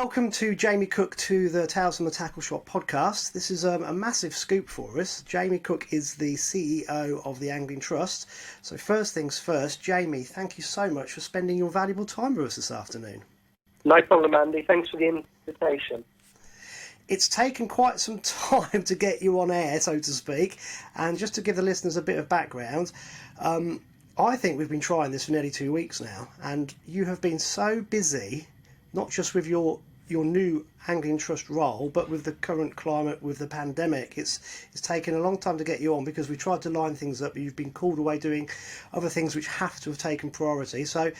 welcome to Jamie Cook to the Tales from the Tackle Shop podcast. This is a massive scoop for us. Jamie Cook is the CEO of the Angling Trust. So first things first, Jamie, thank you so much for spending your valuable time with us this afternoon. No problem, Andy. Thanks for the invitation. It's taken quite some time to get you on air, so to speak. And just to give the listeners a bit of background, I think we've been trying this for nearly 2 weeks now. And you have been so busy, not just with your new Angling Trust role, but with the current climate with the pandemic. It's taken a long time to get you on because we tried to line things up, but you've been called away doing other things which have to have taken priority. So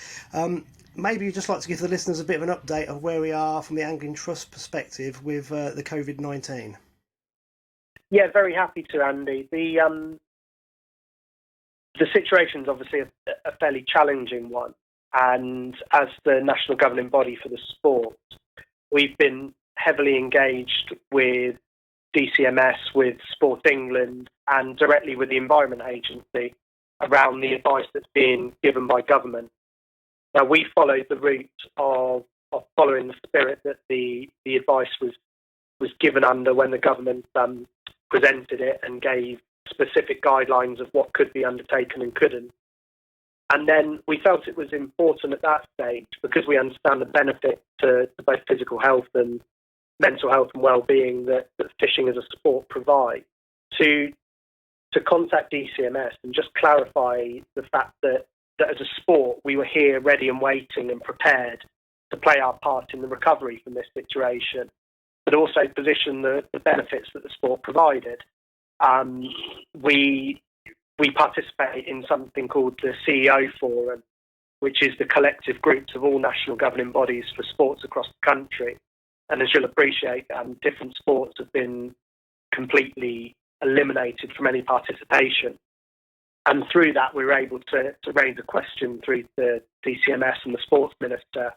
maybe you'd just like to give the listeners a bit of an update of where we are from the Angling Trust perspective with the COVID-19. Yeah, very happy to, Andy. The situation's obviously a fairly challenging one. And as the national governing body for the sport, we've been heavily engaged with DCMS, with Sport England, and directly with the Environment Agency around the advice that's being given by government. Now, we followed the route of following the spirit that the advice was given under when the government presented it and gave specific guidelines of what could be undertaken and couldn't. And then we felt it was important at that stage, because we understand the benefit to both physical health and mental health and well-being that fishing as a sport provides, to contact DCMS and just clarify the fact that as a sport we were here ready and waiting and prepared to play our part in the recovery from this situation, but also position the benefits that the sport provided. We participate in something called the CEO Forum, which is the collective groups of all national governing bodies for sports across the country. And as you'll appreciate, different sports have been completely eliminated from any participation. And through that, we were able to raise a question through the DCMS and the sports minister,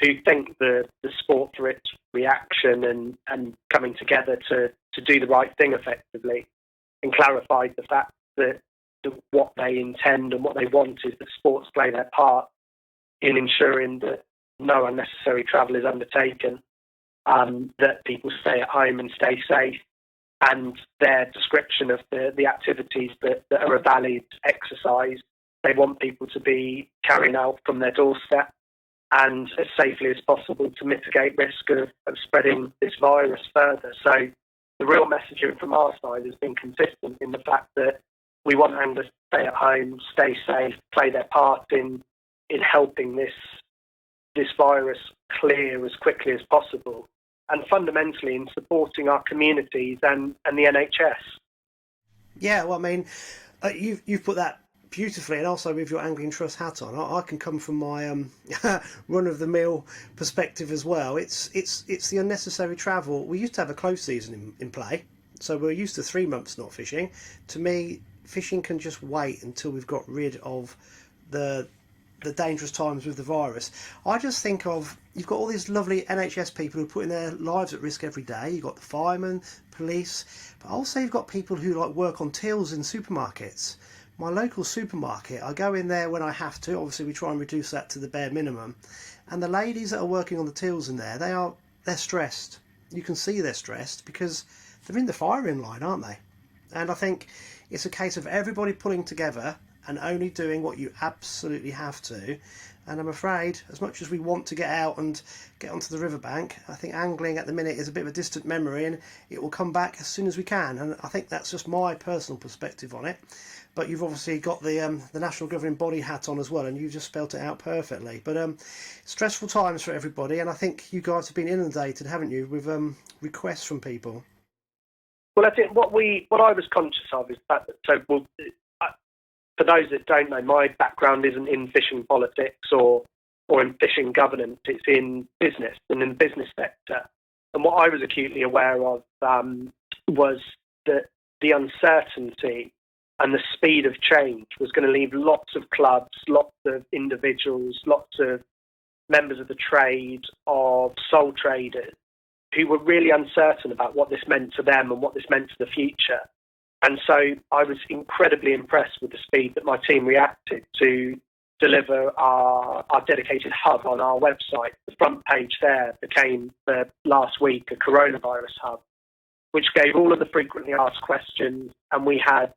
who thanked the sport for its reaction and coming together to do the right thing effectively, and clarified the fact that what they intend and what they want is that sports play their part in ensuring that no unnecessary travel is undertaken, that people stay at home and stay safe, and their description of the activities that are a valid exercise, they want people to be carrying out from their doorstep and as safely as possible to mitigate risk of spreading this virus further. So the real messaging from our side has been consistent in the fact that we want anglers to stay at home, stay safe, play their part in helping this virus clear as quickly as possible, and fundamentally in supporting our communities and the NHS. Yeah, well, I mean, you've put that beautifully, and also with your Angling Trust hat on, I can come from my run-of-the-mill perspective as well. It's the unnecessary travel. We used to have a close season in play, so we're used to 3 months not fishing. To me, fishing can just wait until we've got rid of the dangerous times with the virus. I just think of, you've got all these lovely NHS people who are putting their lives at risk every day. You've got the firemen, police, but also you've got people who work on tills in supermarkets. My local supermarket, I go in there when I have to. Obviously, we try and reduce that to the bare minimum. And the ladies that are working on the tills in there, they're stressed. You can see they're stressed because they're in the firing line, aren't they? And I think it's a case of everybody pulling together and only doing what you absolutely have to. And I'm afraid, as much as we want to get out and get onto the riverbank, I think angling at the minute is a bit of a distant memory, and it will come back as soon as we can. And I think that's just my personal perspective on it. But you've obviously got the national governing body hat on as well, and you just spelt it out perfectly. But stressful times for everybody, and I think you guys have been inundated, haven't you, with requests from people. Well, I think what I was conscious of is that, for those that don't know, my background isn't in fishing politics or in fishing governance. It's in business and in the business sector. And what I was acutely aware of was that the uncertainty and the speed of change was going to leave lots of clubs, lots of individuals, lots of members of the trade, of sole traders, who were really uncertain about what this meant to them and what this meant to the future. And so I was incredibly impressed with the speed that my team reacted to deliver our dedicated hub on our website. The front page there became, last week, a coronavirus hub, which gave all of the frequently asked questions, and we had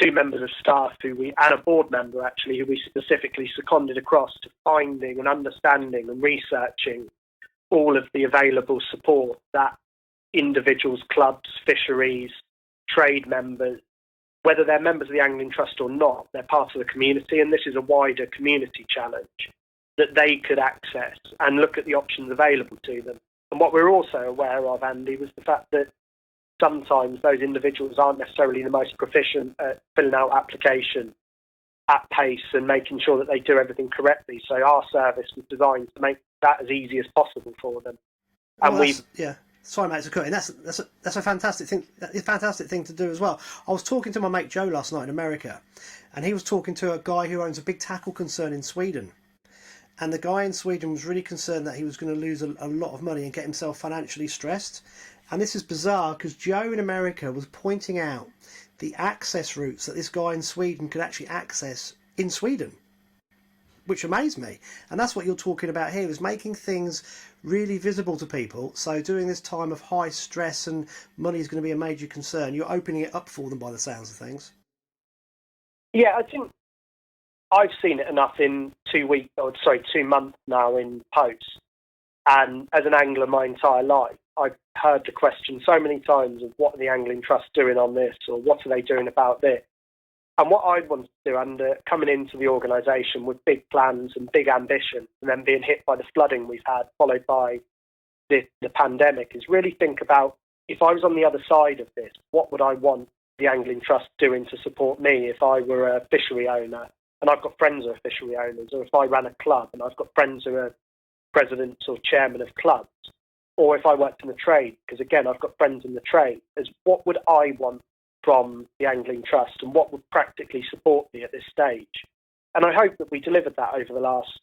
2 members of staff and a board member actually, who we specifically seconded across to finding and understanding and researching all of the available support that individuals, clubs, fisheries, trade members, whether they're members of the Angling Trust or not, they're part of the community, and this is a wider community challenge, that they could access and look at the options available to them. And what we're also aware of, Andy, was the fact that sometimes those individuals aren't necessarily the most proficient at filling out applications at pace and making sure that they do everything correctly. So our service was designed to make that as easy as possible for them. And Sorry, mate, to cut in. That's a fantastic thing. It's a fantastic thing to do as well. I was talking to my mate Joe last night in America, and he was talking to a guy who owns a big tackle concern in Sweden. And the guy in Sweden was really concerned that he was going to lose a lot of money and get himself financially stressed. And this is bizarre because Joe in America was pointing out the access routes that this guy in Sweden could actually access in Sweden, which amazed me. And that's what you're talking about here, is making things really visible to people. So during this time of high stress and money is going to be a major concern, you're opening it up for them by the sounds of things. Yeah, I think I've seen it enough in 2 months now in post. And as an angler my entire life, I've heard the question so many times of what are the Angling Trust doing on this, or what are they doing about this? And what I wanted to do, under coming into the organisation with big plans and big ambition, and then being hit by the flooding we've had, followed by the pandemic, is really think about, if I was on the other side of this, what would I want the Angling Trust doing to support me if I were a fishery owner? And I've got friends who are fishery owners, or if I ran a club and I've got friends who are presidents or chairman of clubs, or if I worked in the trade, because again, I've got friends in the trade, is what would I want from the Angling Trust and what would practically support me at this stage? And I hope that we delivered that over the last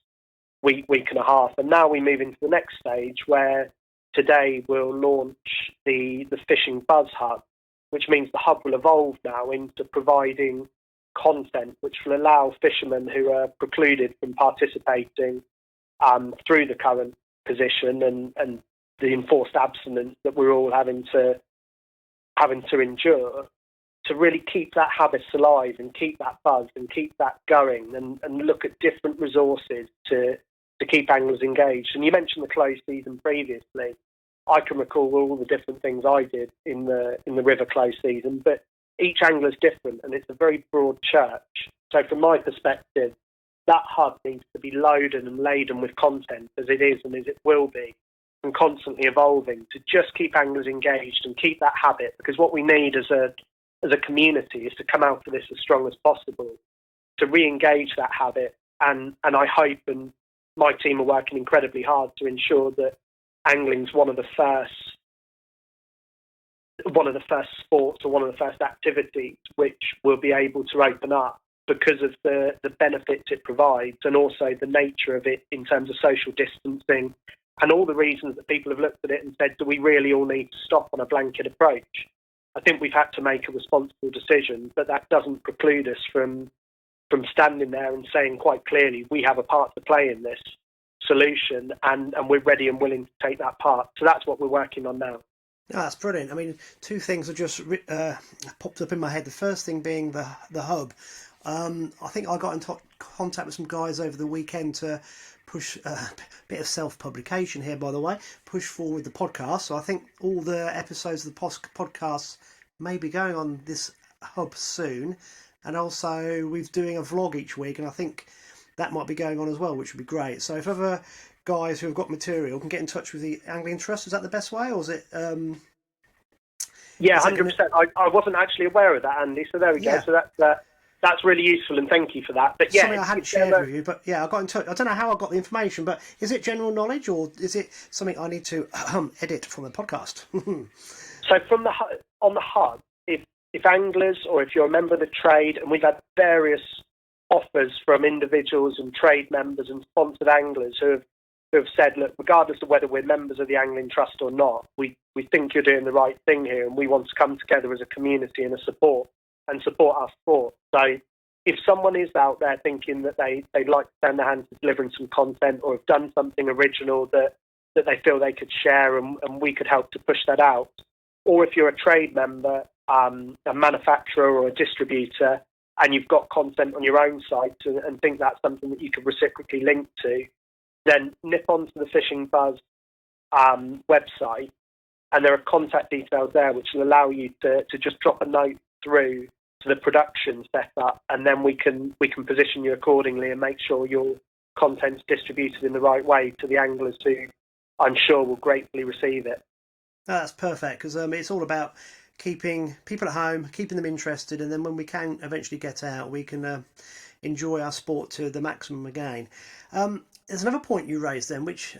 week and a half. And now we move into the next stage, where today we'll launch the Fishing Buzz Hub, which means the hub will evolve now into providing content which will allow fishermen who are precluded from participating through the current position and the enforced abstinence that we're all having to endure, to really keep that habit alive and keep that buzz and keep that going, and look at different resources to keep anglers engaged. And you mentioned the close season previously. I can recall all the different things I did in the river close season, but each angler's different, and it's a very broad church. So from my perspective, that hub needs to be loaded and laden with content, as it is and as it will be, and constantly evolving, to just keep anglers engaged and keep that habit. Because what we need as a community is to come out of this as strong as possible, to re-engage that habit. And I hope, and my team are working incredibly hard to ensure that angling's one of the first sports, or one of the first activities which will be able to open up, because of the benefits it provides, and also the nature of it in terms of social distancing, and all the reasons that people have looked at it and said, do we really all need to stop on a blanket approach? I think we've had to make a responsible decision, but that doesn't preclude us from standing there and saying quite clearly, we have a part to play in this solution, and we're ready and willing to take that part. So that's what we're working on now. No, that's brilliant. I mean, 2 things have just popped up in my head. The first thing being the hub. I think I got in contact with some guys over the weekend to push a bit of self-publication here, by the way, push forward the podcast. So I think all the episodes of the podcast may be going on this hub soon. And also we're doing a vlog each week, and I think that might be going on as well, which would be great. So if other guys who have got material can get in touch with the Angling Trust, is that the best way, or is it... Yeah, 100%. I wasn't actually aware of that, Andy, so there we go. So that's really useful, and thank you for that. But yeah, something I hadn't shared with you, but yeah, I got in touch. I don't know how I got the information, but is it general knowledge, or is it something I need to edit from the podcast? So on the hub, if anglers, or if you're a member of the trade, and we've had various offers from individuals and trade members and sponsored anglers who have said, look, regardless of whether we're members of the Angling Trust or not, we think you're doing the right thing here, and we want to come together as a community and support our sport. So if someone is out there thinking that they'd like to turn their hand to delivering some content or have done something original that they feel they could share and we could help to push that out, or if you're a trade member, a manufacturer or a distributor, and you've got content on your own site and think that's something that you could reciprocally link to, then nip onto the Fishing Buzz website, and there are contact details there which will allow you to just drop a note through to the production setup, and then we can position you accordingly and make sure your content's distributed in the right way to the anglers who I'm sure will gratefully receive it. That's perfect, because it's all about keeping people at home, keeping them interested, and then when we can eventually get out, we can enjoy our sport to the maximum again. There's another point you raised then, which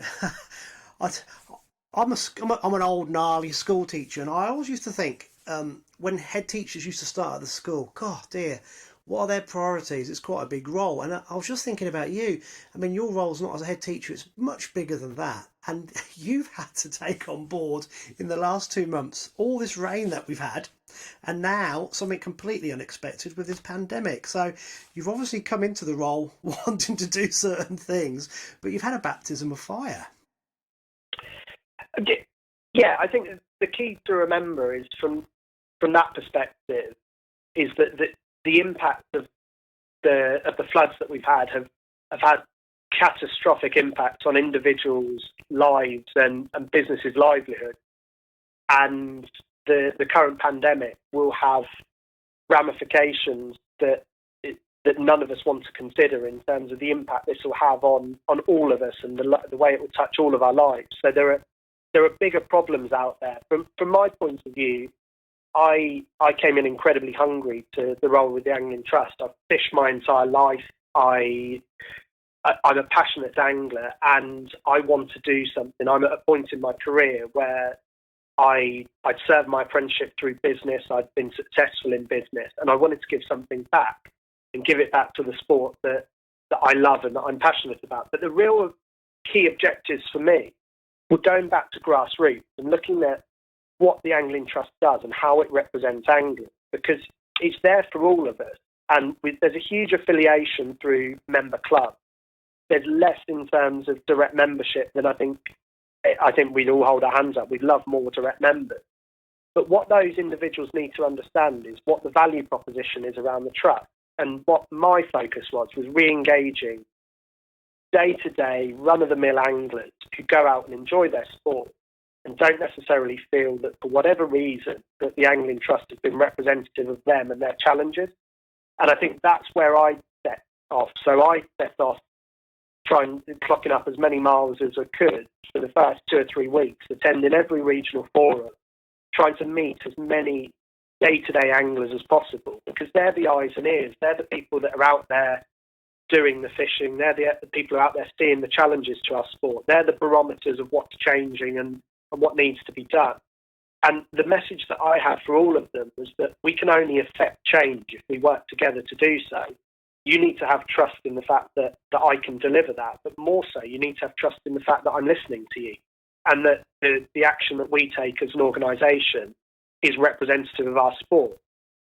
I'm an old gnarly school teacher, and I always used to think when head teachers used to start at the school, God dear, what are their priorities? It's quite a big role. And I was just thinking about you. I mean, your role's not as a head teacher, it's much bigger than that. And you've had to take on board in the last 2 months all this rain that we've had, and now something completely unexpected with this pandemic. So you've obviously come into the role wanting to do certain things, but you've had a baptism of fire. Yeah, I think the key to remember is from that perspective is that the impact of the floods that we've had have had catastrophic impacts on individuals' lives and businesses' livelihoods. And the current pandemic will have ramifications that none of us want to consider in terms of the impact this will have on all of us and the way it will touch all of our lives. So there are bigger problems out there. From my point of view, I came in incredibly hungry to the role with the Angling Trust. I've fished my entire life. I'm a passionate angler, and I want to do something. I'm at a point in my career where I'd served my apprenticeship through business. I'd been successful in business, and I wanted to give something back and give it back to the sport that I love and that I'm passionate about. But the real key objectives for me were going back to grassroots and looking at what the Angling Trust does and how it represents anglers, because it's there for all of us. And there's a huge affiliation through member clubs. There's less in terms of direct membership than I think we'd all hold our hands up. We'd love more direct members. But what those individuals need to understand is what the value proposition is around the trust. And what my focus was re-engaging day-to-day, run-of-the-mill anglers who go out and enjoy their sport and don't necessarily feel that for whatever reason that the Angling Trust has been representative of them and their challenges. And I think that's where I set off. So I set off trying clocking up as many miles as I could for the first 2 or 3 weeks, attending every regional forum, trying to meet as many day-to-day anglers as possible, because they're the eyes and ears. They're the people that are out there doing the fishing. They're the people who are out there seeing the challenges to our sport. They're the barometers of what's changing and what needs to be done. And the message that I had for all of them was that we can only affect change if we work together to do so. You need to have trust in the fact that I can deliver that, but more so, you need to have trust in the fact that I'm listening to you and that the action that we take as an organisation is representative of our sport.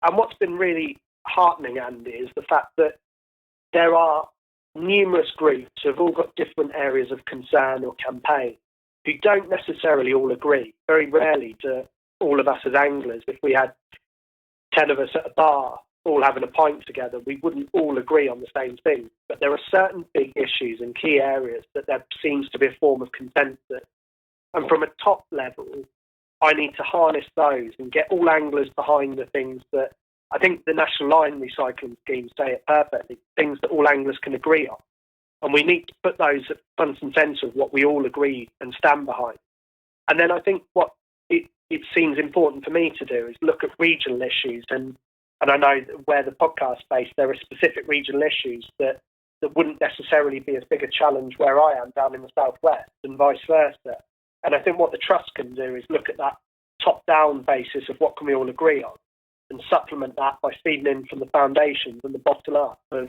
And what's been really heartening, Andy, is the fact that there are numerous groups who have all got different areas of concern or campaign who don't necessarily all agree. Very rarely do all of us as anglers, if we had 10 of us at a bar all having a pint together, we wouldn't all agree on the same thing. But there are certain big issues and key areas that there seems to be a form of consensus. And from a top level, I need to harness those and get all anglers behind the things that I think the National Line Recycling Scheme say it perfectly, things that all anglers can agree on. And we need to put those at front and centre of what we all agree and stand behind. And then I think what it seems important for me to do is look at regional issues. And I know that where the podcast is based, there are specific regional issues that wouldn't necessarily be as big a challenge where I am down in the southwest and vice versa. And I think what the Trust can do is look at that top-down basis of what can we all agree on and supplement that by feeding in from the foundations and the bottom up of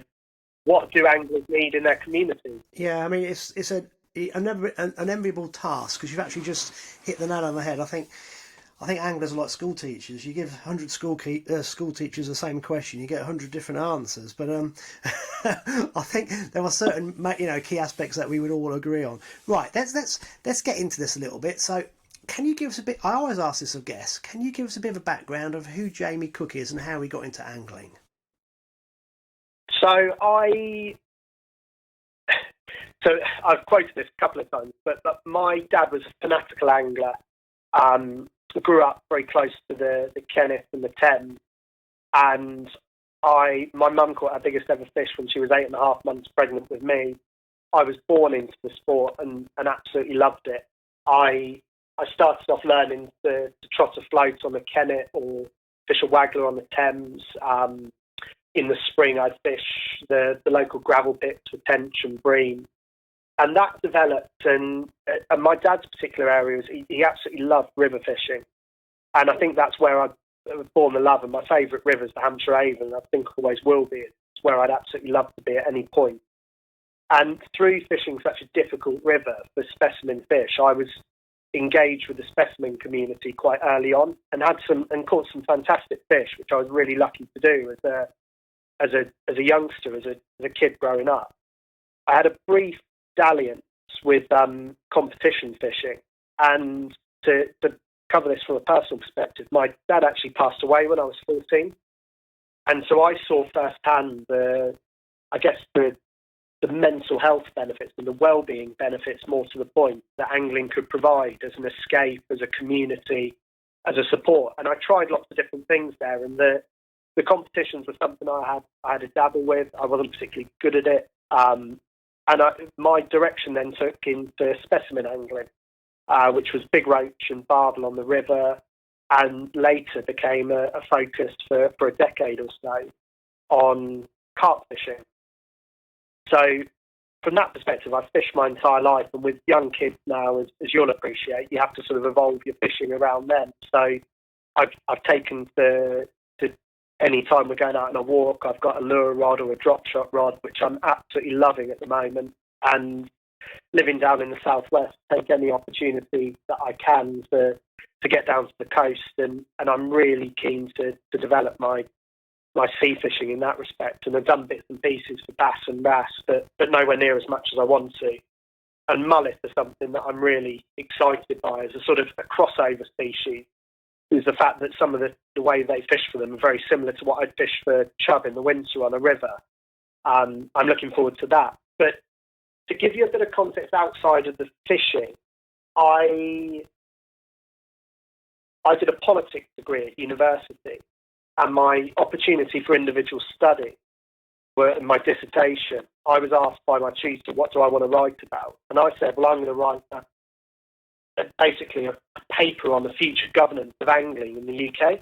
what do anglers need in their community. Yeah, I mean, it's an enviable task, because you've actually just hit the nail on the head. I think I think anglers are like school teachers. You give 100 school teachers the same question, you get 100 different answers. But I think there are certain key aspects that we would all agree on. Right, let's get into this a little bit. So, can you give us a bit? I always ask this of guests. Can you give us a bit of a background of who Jamie Cook is and how he got into angling? So I've quoted this a couple of times, but my dad was a fanatical angler. Grew up very close to the Kenneth and the Thames, and my mum caught her biggest ever fish when she was 8.5 months pregnant with me. I was born into the sport and absolutely loved it. I started off learning to trot a float on the Kennet or fish a waggler on the Thames. In the spring, I'd fish the local gravel pits with tench and bream. And that developed, and my dad's particular areas, he absolutely loved river fishing. And I think that's where I was born the love. And my favourite river is the Hampshire Avon, I think always will be. It's where I'd absolutely love to be at any point. And through fishing such a difficult river for specimen fish, I was engaged with the specimen community quite early on and caught some fantastic fish, which I was really lucky to do as a youngster, as a kid growing up. I had a brief dalliance with competition fishing, and to cover this from a personal perspective, my dad actually passed away when I was 14, and so I saw firsthand the mental health benefits and the well-being benefits, more to the point, that angling could provide as an escape, as a community, as a support. And I tried lots of different things there, and the competitions were something I had a dabble with. I wasn't particularly good at it, my direction then took into specimen angling, which was big roach and barbel on the river, and later became a focus for a decade or so on carp fishing. So from that perspective, I've fished my entire life, and with young kids now, as you'll appreciate, you have to sort of evolve your fishing around them. So I've taken to any time we're going out on a walk, I've got a lure rod or a drop shot rod, which I'm absolutely loving at the moment. And living down in the southwest, take any opportunity that I can to get down to the coast, and I'm really keen to develop my sea fishing in that respect. And I've done bits and pieces for bass and wrasse, but nowhere near as much as I want to. And mullet is something that I'm really excited by as a sort of a crossover species, is the fact that some of the way they fish for them are very similar to what I'd fish for chub in the winter on a river. I'm looking forward to that. But to give you a bit of context outside of the fishing, I did a politics degree at university, and my opportunity for individual study were my dissertation. I was asked by my tutor, what do I want to write about? And I said, well, I'm going to write basically a paper on the future governance of angling in the UK.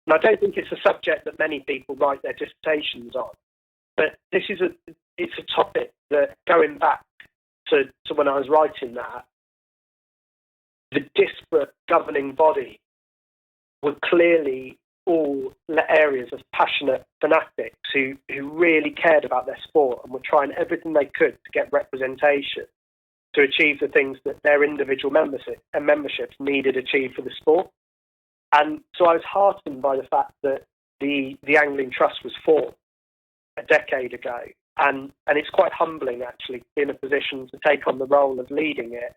And I don't think it's a subject that many people write their dissertations on. But it's a topic that, going back to when I was writing that, the disparate governing body were clearly all areas of passionate fanatics who really cared about their sport and were trying everything they could to get representation to achieve the things that their individual memberships needed achieved for the sport. And so I was heartened by the fact that the Angling Trust was formed a decade ago. And it's quite humbling, actually, to be in a position to take on the role of leading it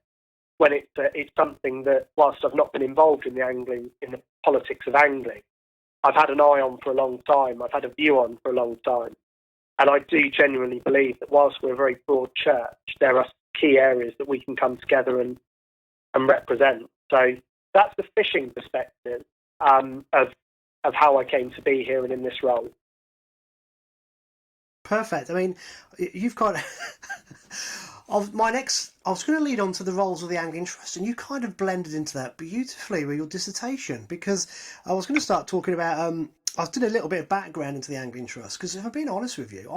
when it's something that, whilst I've not been involved in the politics of angling, I've had an eye on for a long time. I've had a view on for a long time. And I do genuinely believe that whilst we're a very broad church, there are key areas that we can come together and represent. So that's the fishing perspective of how I came to be here and in this role. Perfect. I mean, you've got I was going to lead on to the roles of the Angling Trust, and you kind of blended into that beautifully with your dissertation, because I was going to start talking about. I did a little bit of background into the Angling Trust, because if I'm being honest with you,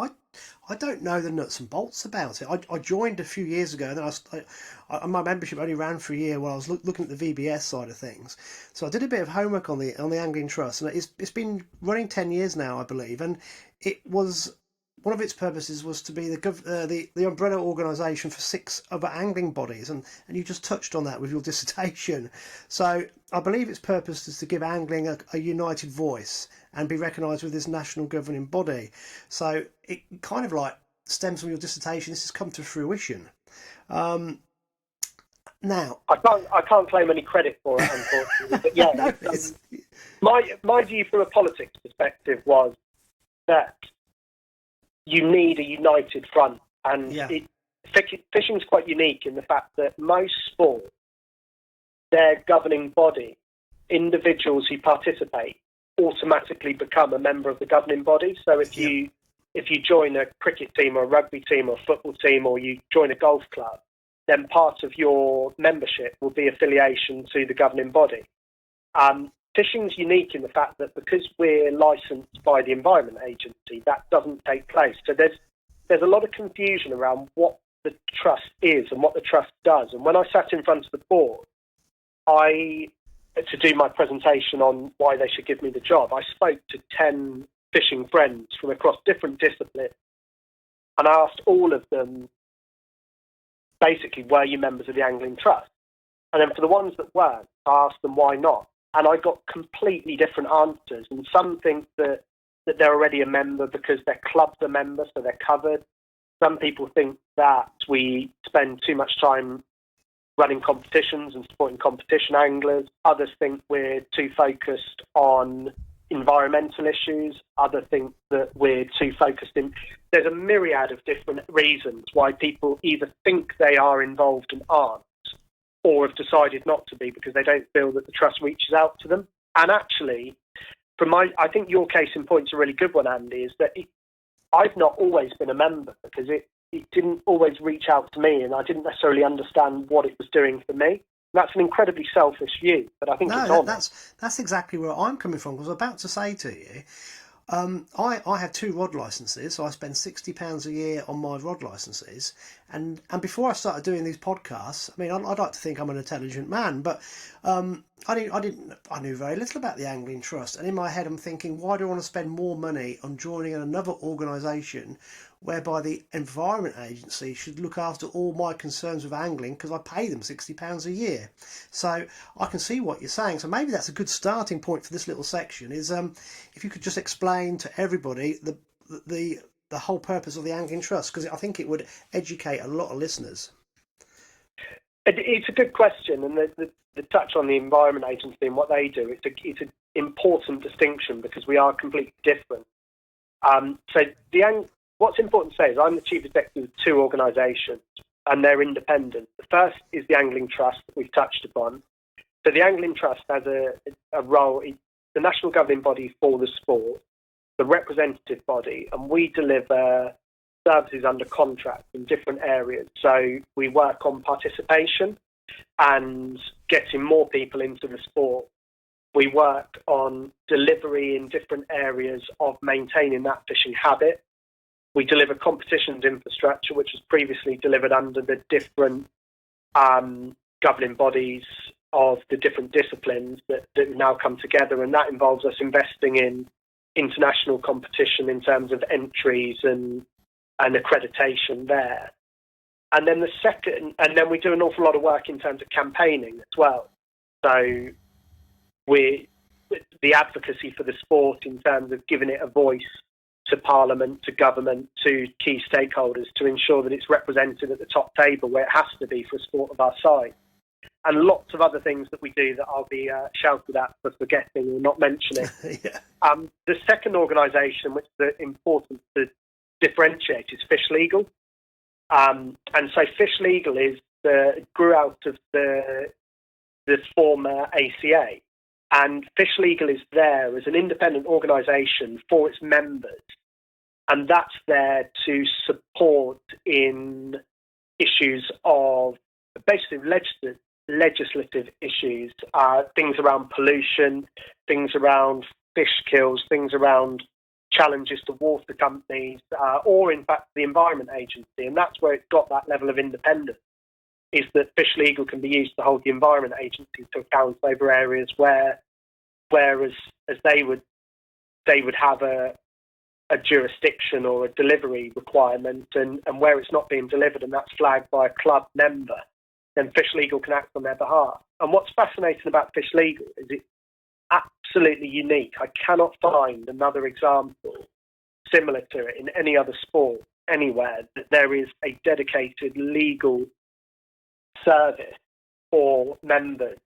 I don't know the nuts and bolts about it. I joined a few years ago, and then my membership only ran for a year while I was looking at the VBS side of things. So I did a bit of homework on the Angling Trust, and it's been running 10 years now, I believe, and it was one of its purposes was to be the umbrella organisation for 6 other angling bodies, and you just touched on that with your dissertation. So I believe its purpose is to give angling a united voice and be recognised with this national governing body. So it kind of like stems from your dissertation. This has come to fruition. Now I can't claim any credit for it, unfortunately. But yeah, no, my view from a politics perspective was that you need a united front, and fishing's quite unique in the fact that most sports, their governing body, individuals who participate, automatically become a member of the governing body. So if you join a cricket team or a rugby team or a football team, or you join a golf club, then part of your membership will be affiliation to the governing body. Fishing's unique in the fact that because we're licensed by the Environment Agency, that doesn't take place. So there's a lot of confusion around what the trust is and what the trust does. And when I sat in front of the board, to do my presentation on why they should give me the job, I spoke to 10 fishing friends from across different disciplines, and I asked all of them, basically, were you members of the Angling Trust? And then for the ones that weren't, I asked them why not. And I got completely different answers. And some think that they're already a member because their club's a member, so they're covered. Some people think that we spend too much time running competitions and supporting competition anglers. Others think we're too focused on environmental issues. Others think that we're too focused in... There's a myriad of different reasons why people either think they are involved and aren't, or have decided not to be because they don't feel that the trust reaches out to them. And actually, I think your case in point's a really good one, Andy, is that I've not always been a member because it didn't always reach out to me, and I didn't necessarily understand what it was doing for me. That's an incredibly selfish view, but I think it's honest. That's exactly where I'm coming from. Because I was about to say to you, I have 2 rod licenses, so I spend £60 a year on my rod licenses. And before I started doing these podcasts, I mean, I'd like to think I'm an intelligent man, but I knew very little about the Angling Trust. And in my head, I'm thinking, why do I want to spend more money on joining another organisation whereby the Environment Agency should look after all my concerns with angling because I pay them £60 a year? So I can see what you're saying. So maybe that's a good starting point for this little section, is if you could just explain to everybody the whole purpose of the Angling Trust, because I think it would educate a lot of listeners. It's a good question, and the touch on the Environment Agency and what they do, it's an important distinction because we are completely different. What's important to say is I'm the chief executive of 2 organisations, and they're independent. The first is the Angling Trust that we've touched upon. So the Angling Trust has a role, the national governing body for the sport, the representative body, and we deliver services under contract in different areas. So we work on participation and getting more people into the sport. We work on delivery in different areas of maintaining that fishing habit. We deliver competitions infrastructure, which was previously delivered under the different governing bodies of the different disciplines that now come together, and that involves us investing in international competition in terms of entries and accreditation there. And then we do an awful lot of work in terms of campaigning as well. So the advocacy for the sport in terms of giving it a voice to Parliament, to government, to key stakeholders to ensure that it's represented at the top table where it has to be for a sport of our size. And lots of other things that we do that I'll be shouted at for forgetting or not mentioning. Yeah. The second organisation, which is important to differentiate, is Fish Legal. And so Fish Legal grew out of the former ACA. And Fish Legal is there as an independent organisation for its members. And that's there to support in issues of basically legislative issues, things around pollution, things around fish kills, things around challenges to water companies, or in fact the Environment Agency. And that's where it's got that level of independence, is that Fish Legal can be used to hold the Environment Agency to account over areas whereas they would have a jurisdiction or a delivery requirement, and where it's not being delivered and that's flagged by a club member, then Fish Legal can act on their behalf. And what's fascinating about Fish Legal is it's absolutely unique. I cannot find another example similar to it in any other sport anywhere, that there is a dedicated legal service for members.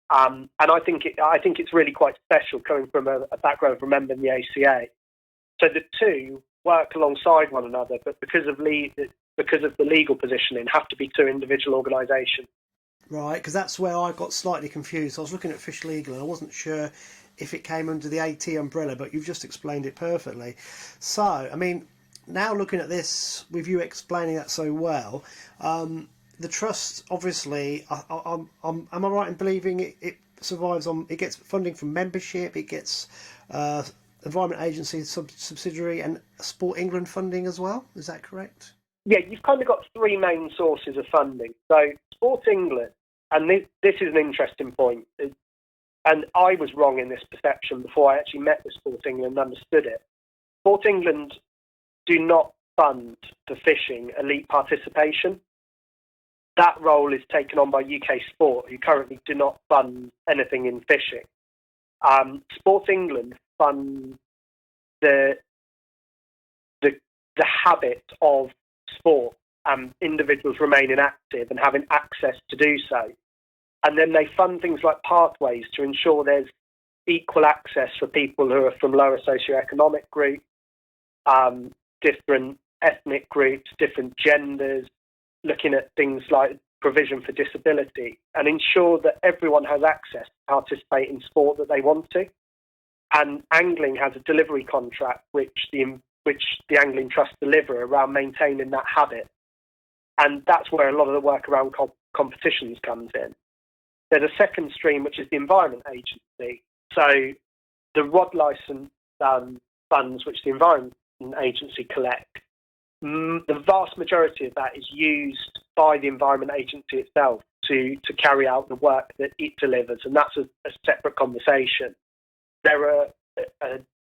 And I think it's really quite special coming from a background of a member in the ACA. So the two work alongside one another, but because of the legal positioning, have to be two individual organisations. Right, because that's where I got slightly confused. I was looking at Fish Legal and I wasn't sure if it came under the AT umbrella, but you've just explained it perfectly. So, I mean, now looking at this, with you explaining that so well, the trust, obviously, am I right in believing it survives on, it gets funding from membership, it gets Environment Agency subsidiary and Sport England funding as well? Is that correct? Yeah, you've kind of got three main sources of funding. So Sport England, and this is an interesting point, and I was wrong in this perception before I actually met with Sport England and understood it. Sport England do not fund for fishing elite participation. That role is taken on by UK Sport, who currently do not fund anything in fishing. Sport England fund the habit of sport and individuals remaining active and having access to do so. And then they fund things like pathways to ensure there's equal access for people who are from lower socioeconomic groups, different ethnic groups, different genders, looking at things like provision for disability, and ensure that everyone has access to participate in sport that they want to. And angling has a delivery contract which the Angling Trust deliver around maintaining that habit. And that's where a lot of the work around competitions comes in. There's a second stream, which is the Environment Agency. So the rod licence funds which the Environment Agency collect, the vast majority of that is used by the Environment Agency itself to carry out the work that it delivers, and that's a separate conversation. There are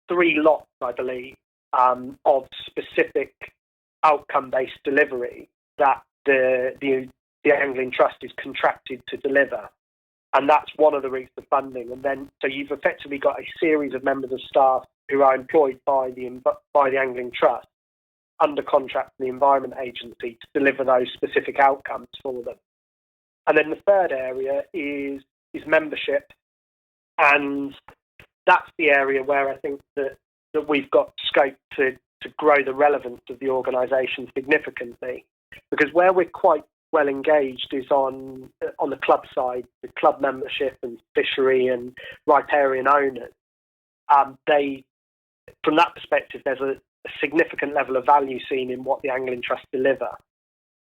three lots, I believe, of specific outcome-based delivery that the Angling Trust is contracted to deliver, and that's one of the routes of funding. And then, so you've effectively got a series of members of staff who are employed by the Angling Trust under contract from the Environment Agency to deliver those specific outcomes for them. And then the third area is membership, and that's the area where I think that we've got scope to grow the relevance of the organisation significantly, because where we're quite well engaged is on the club side, the club membership and fishery and riparian owners. From that perspective, there's a significant level of value seen in what the Angling Trust deliver.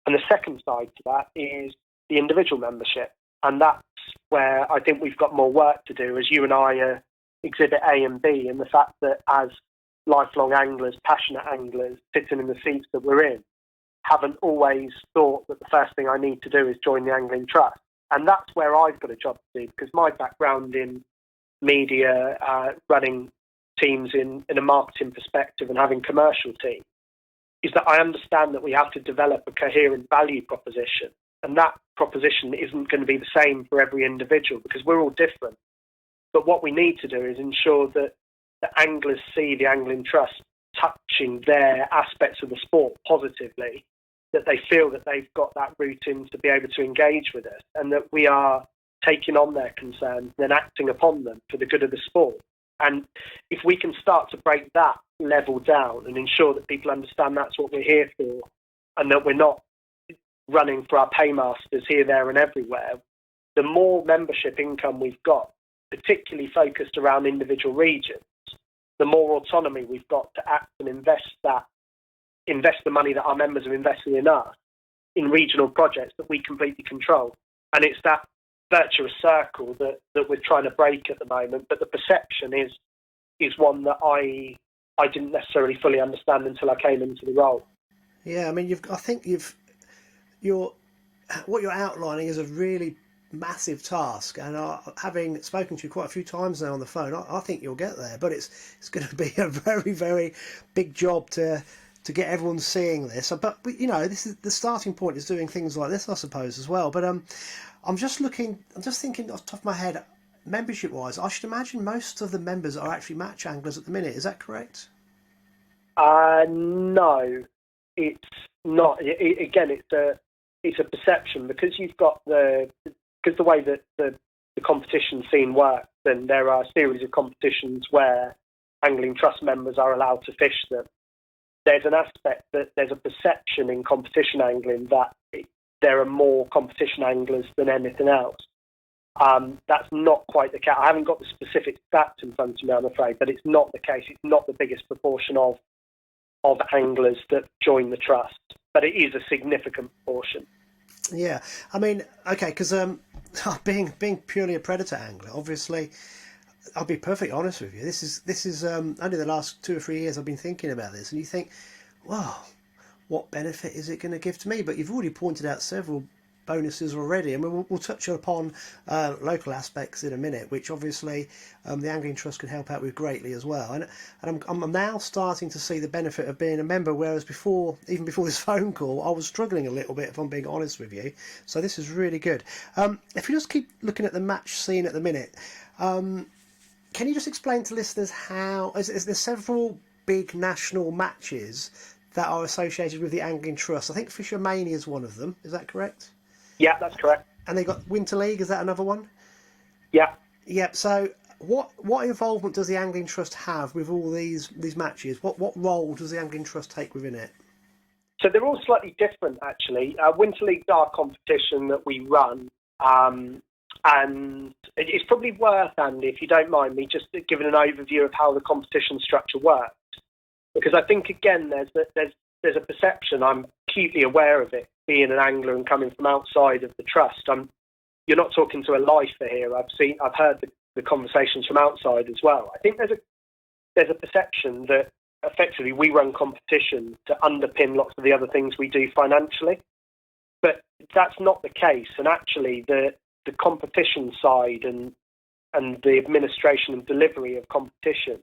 And the second side to that is the individual membership. And that's where I think we've got more work to do, as you and I are exhibit A and B, in the fact that as lifelong anglers, passionate anglers, sitting in the seats that we're in, haven't always thought that the first thing I need to do is join the Angling Trust. And that's where I've got a job to do, because my background in media, running teams in a marketing perspective and having commercial teams, is that I understand that we have to develop a coherent value proposition. And that proposition isn't going to be the same for every individual, because we're all different. But what we need to do is ensure that the anglers see the Angling Trust touching their aspects of the sport positively, that they feel that they've got that route in to be able to engage with us, and that we are taking on their concerns and then acting upon them for the good of the sport. And if we can start to break that level down and ensure that people understand that's what we're here for, and that we're not running for our paymasters here, there and everywhere, the more membership income we've got, particularly focused around individual regions, the more autonomy we've got to act and invest the money that our members have invested in us in regional projects that we completely control. And it's that virtuous circle that we're trying to break at the moment. But the perception is one that I didn't necessarily fully understand until I came into the role. Yeah, I mean, what you're outlining is a really massive task, and having spoken to you quite a few times now on the phone, I think you'll get there. But it's going to be a very, very big job to get everyone seeing this. But this is the starting point, is doing things like this, I suppose, as well. But I'm just thinking off the top of my head, membership wise, I should imagine most of the members are actually match anglers at the minute. Is that correct? No, it's not. Again, it's a perception, because you've got because the way that the competition scene works, and there are a series of competitions where angling trust members are allowed to fish them. There's an aspect that there's a perception in competition angling that there are more competition anglers than anything else. That's not quite the case. I haven't got the specific stats in front of me, I'm afraid, but it's not the case. It's not the biggest proportion of anglers that join the trust, but it is a significant proportion. Yeah, I mean, okay, because being purely a predator angler, obviously, I'll be perfectly honest with you. This is only the last 2 or 3 years I've been thinking about this, and you think, wow, what benefit is it going to give to me? But you've already pointed out several bonuses already, and we'll touch upon local aspects in a minute, which obviously the Angling Trust can help out with greatly as well. And I'm now starting to see the benefit of being a member, whereas even before this phone call, I was struggling a little bit, if I'm being honest with you. So this is really good. If you just keep looking at the match scene at the minute, can you just explain to listeners how there's several big national matches that are associated with the Angling Trust? I think Fishermania is one of them. Is that correct? Yeah, that's correct. And they got Winter League. Is that another one? Yeah. Yep. So what involvement does the Angling Trust have with all these matches? What role does the Angling Trust take within it? So they're all slightly different, actually. Winter League's our competition that we run. And it's probably worth, Andy, if you don't mind me, just giving an overview of how the competition structure works. Because I think, again, there's a perception, I'm acutely aware of it, being an angler and coming from outside of the trust. You're not talking to a lifer here. I've heard the conversations from outside as well. I think there's a perception that effectively we run competition to underpin lots of the other things we do financially. But that's not the case. And actually, the competition side and the administration and delivery of competition,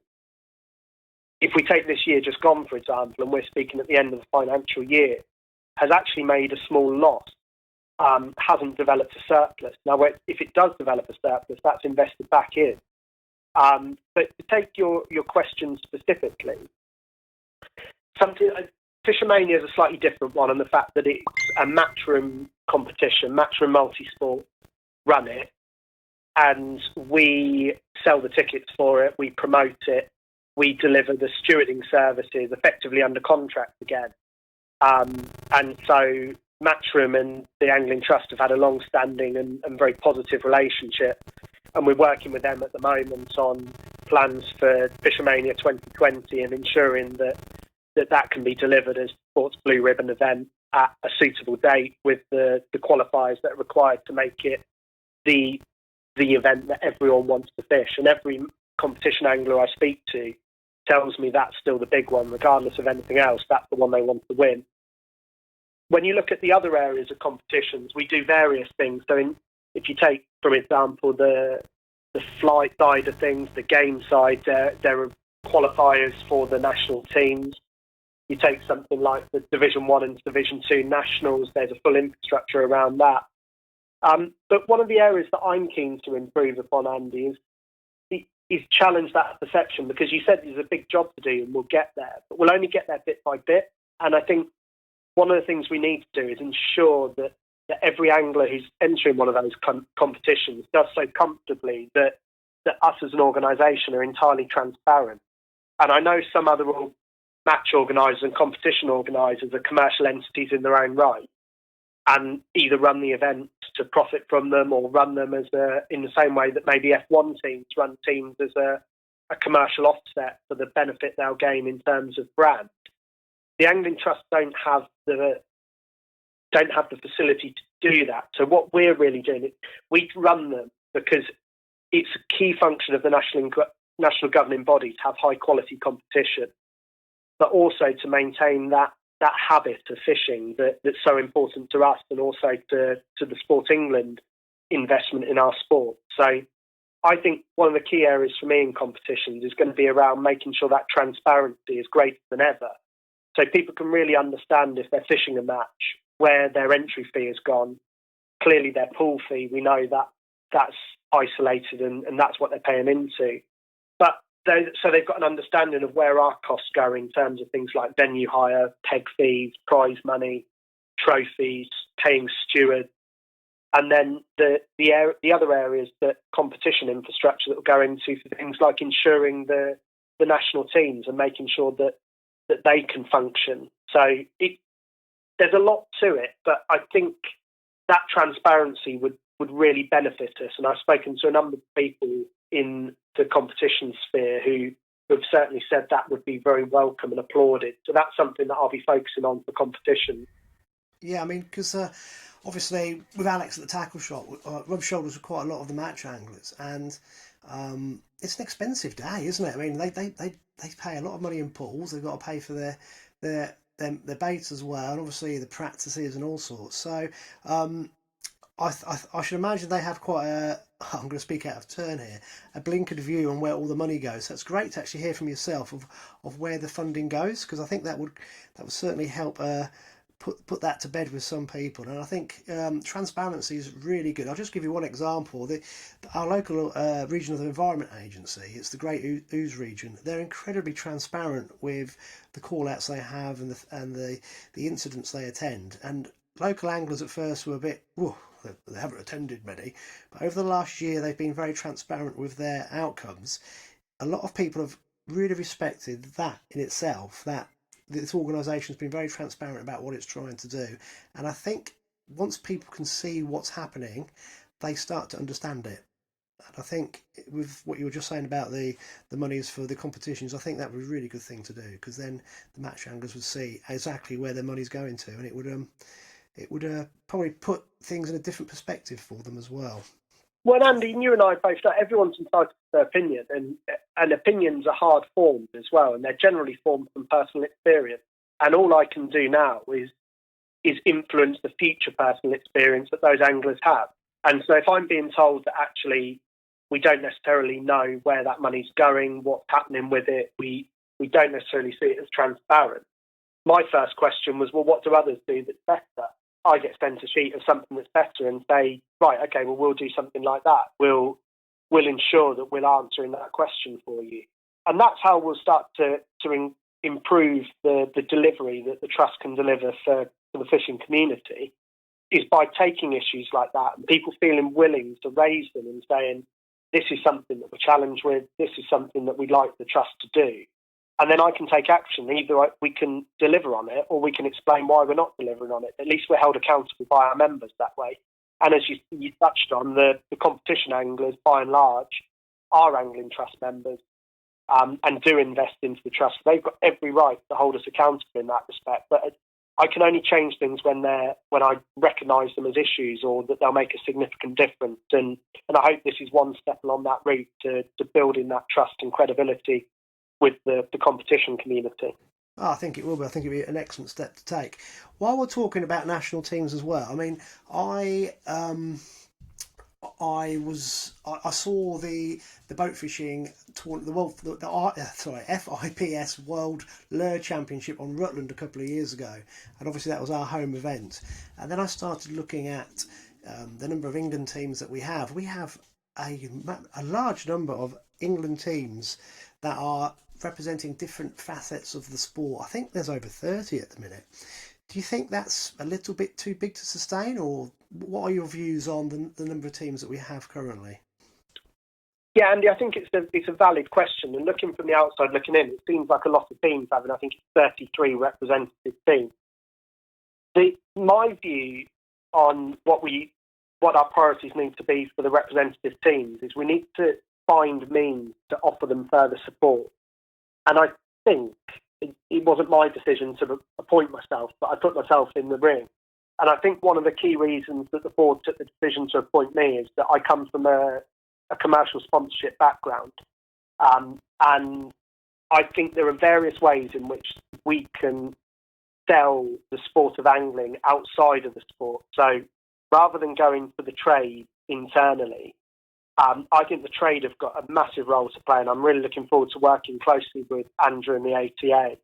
if we take this year just gone, for example, and we're speaking at the end of the financial year, has actually made a small loss, hasn't developed a surplus. Now, if it does develop a surplus, that's invested back in. But to take your question specifically, Fishermania is a slightly different one, and the fact that it's a matchroom competition, matchroom multi-sport run it, and we sell the tickets for it, we promote it, we deliver the stewarding services effectively under contract again. And so Matchroom and the Angling Trust have had a long-standing and very positive relationship, and we're working with them at the moment on plans for Fishermania 2020 and ensuring that can be delivered as Sports Blue Ribbon event at a suitable date with the qualifiers that are required to make it the event that everyone wants to fish. And every competition angler I speak to tells me that's still the big one, regardless of anything else. That's the one they want to win. When you look at the other areas of competitions, we do various things. So if you take, for example, the flight side of things, the game side, there are qualifiers for the national teams. You take something like the Division 1 and Division 2 nationals, there's a full infrastructure around that. But one of the areas that I'm keen to improve upon, Andy, is challenge that perception, because you said there's a big job to do and we'll get there, but we'll only get there bit by bit. And I think one of the things we need to do is ensure that every angler who's entering one of those competitions does so comfortably that us as an organisation are entirely transparent. And I know some other match organisers and competition organisers are commercial entities in their own right, and either run the events to profit from them or run them as in the same way that maybe F1 teams run teams as a commercial offset for the benefit they'll gain in terms of brand. The Angling Trust don't have the facility to do that. So what we're really doing is we run them because it's a key function of the national governing body to have high quality competition, but also to maintain that habit of fishing that's so important to us and also to the Sport England investment in our sport. So I think one of the key areas for me in competitions is going to be around making sure that transparency is greater than ever. So people can really understand if they're fishing a match, where their entry fee has gone. Clearly their pool fee, we know that that's isolated and that's what they're paying into. But so they've got an understanding of where our costs go in terms of things like venue hire, peg fees, prize money, trophies, paying stewards. And then the other areas, that competition infrastructure that will go into for things like ensuring the national teams and making sure that they can function. So there's a lot to it, but I think that transparency would really benefit us. And I've spoken to a number of people in the competition sphere who have certainly said that would be very welcome and applauded. So that's something that I'll be focusing on for competition. Yeah, I mean, because obviously with Alex at the tackle shop, rub shoulders with quite a lot of the match anglers, and it's an expensive day, isn't it? I mean, they pay a lot of money in pools. They've got to pay for their baits as well, and obviously the practices and all sorts. So I should imagine they have quite a, I'm going to speak out of turn here, a blinkered view on where all the money goes. So it's great to actually hear from yourself of where the funding goes, because I think that would certainly help put that to bed with some people. And I think transparency is really good. I'll just give you one example. Our local regional environment agency, it's the Great Ouse region. They're incredibly transparent with the call outs they have and the incidents they attend. And local anglers at first were a bit, they haven't attended many, but over the last year they've been very transparent with their outcomes. A lot of people have really respected that in itself, that this organisation's been very transparent about what it's trying to do. And I think once people can see what's happening, they start to understand it. And I think with what you were just saying about the monies for the competitions, I think that was a really good thing to do, because then the match anglers would see exactly where their money's going to, and it would probably put things in a different perspective for them as well. Well, Andy, you and I both know everyone's entitled to their opinion, and opinions are hard formed as well, and they're generally formed from personal experience. And all I can do now is influence the future personal experience that those anglers have. And so if I'm being told that actually we don't necessarily know where that money's going, what's happening with it, we don't necessarily see it as transparent. My first question was, well, what do others do that's better? I get sent a sheet of something that's better and say, right, okay, well, we'll do something like that. We'll ensure that we're answering that question for you. And that's how we'll start to improve the delivery that the Trust can deliver for the fishing community, is by taking issues like that and people feeling willing to raise them and saying, this is something that we're challenged with, this is something that we'd like the Trust to do. And then I can take action. Either we can deliver on it or we can explain why we're not delivering on it. At least we're held accountable by our members that way. And as you touched on, the competition anglers, by and large, are Angling Trust members and do invest into the Trust. They've got every right to hold us accountable in that respect. But I can only change things when I recognise them as issues or that they'll make a significant difference. And I hope this is one step along that route to building that trust and credibility with the competition community. Oh, I think it will be. I think it'll be an excellent step to take. While we're talking about national teams as well, I mean, I saw the boat fishing tournament, the FIPS World Lure Championship on Rutland a couple of years ago, and obviously that was our home event. And then I started looking at the number of England teams that we have. We have a large number of England teams that are representing different facets of the sport. I think there's over 30 at the minute. Do you think that's a little bit too big to sustain, or what are your views on the number of teams that we have currently? Yeah, Andy, I think it's a valid question. And looking from the outside looking in, it seems like a lot of teams having, I think it's 33 representative teams. My view on what our priorities need to be for the representative teams is we need to find means to offer them further support. And I think it wasn't my decision to appoint myself, but I put myself in the ring. And I think one of the key reasons that the board took the decision to appoint me is that I come from a commercial sponsorship background. And I think there are various ways in which we can sell the sport of angling outside of the sport. So rather than going for the trade internally. I think the trade have got a massive role to play, and I'm really looking forward to working closely with Andrew and the ATA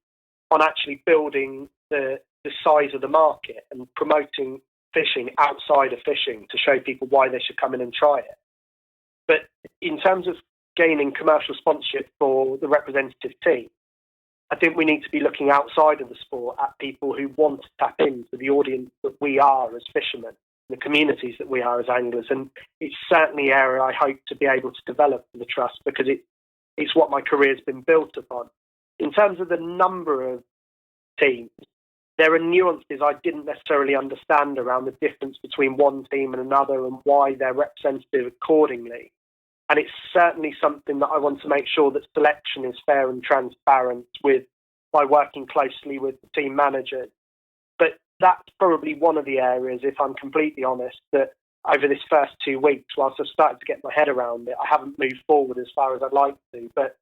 on actually building the size of the market and promoting fishing outside of fishing to show people why they should come in and try it. But in terms of gaining commercial sponsorship for the representative team, I think we need to be looking outside of the sport at people who want to tap into the audience that we are as fishermen, the communities that we are as anglers. And it's certainly an area I hope to be able to develop for the Trust, because it's what my career has been built upon. In terms of the number of teams, there are nuances I didn't necessarily understand around the difference between one team and another and why they're representative accordingly. And it's certainly something that I want to make sure that selection is fair and transparent by working closely with the team managers. But that's probably one of the areas, if I'm completely honest, that over this first 2 weeks, whilst I've started to get my head around it, I haven't moved forward as far as I'd like to. But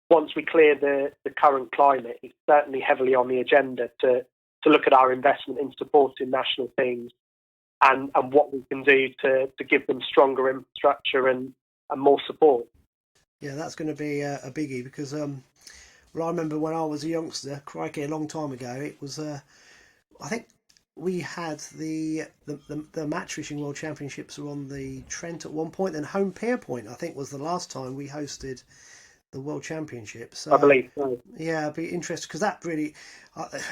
once we clear the current climate, it's certainly heavily on the agenda to look at our investment in supporting national teams and what we can do to give them stronger infrastructure and more support. Yeah, that's going to be a biggie, because I remember when I was a youngster, crikey, a long time ago, it was, I think we had the match fishing world championships were on the Trent at one point, then Home Pierpoint, I think, was the last time we hosted the World Championships. So, I believe so. Yeah, it'd be interesting, because that really,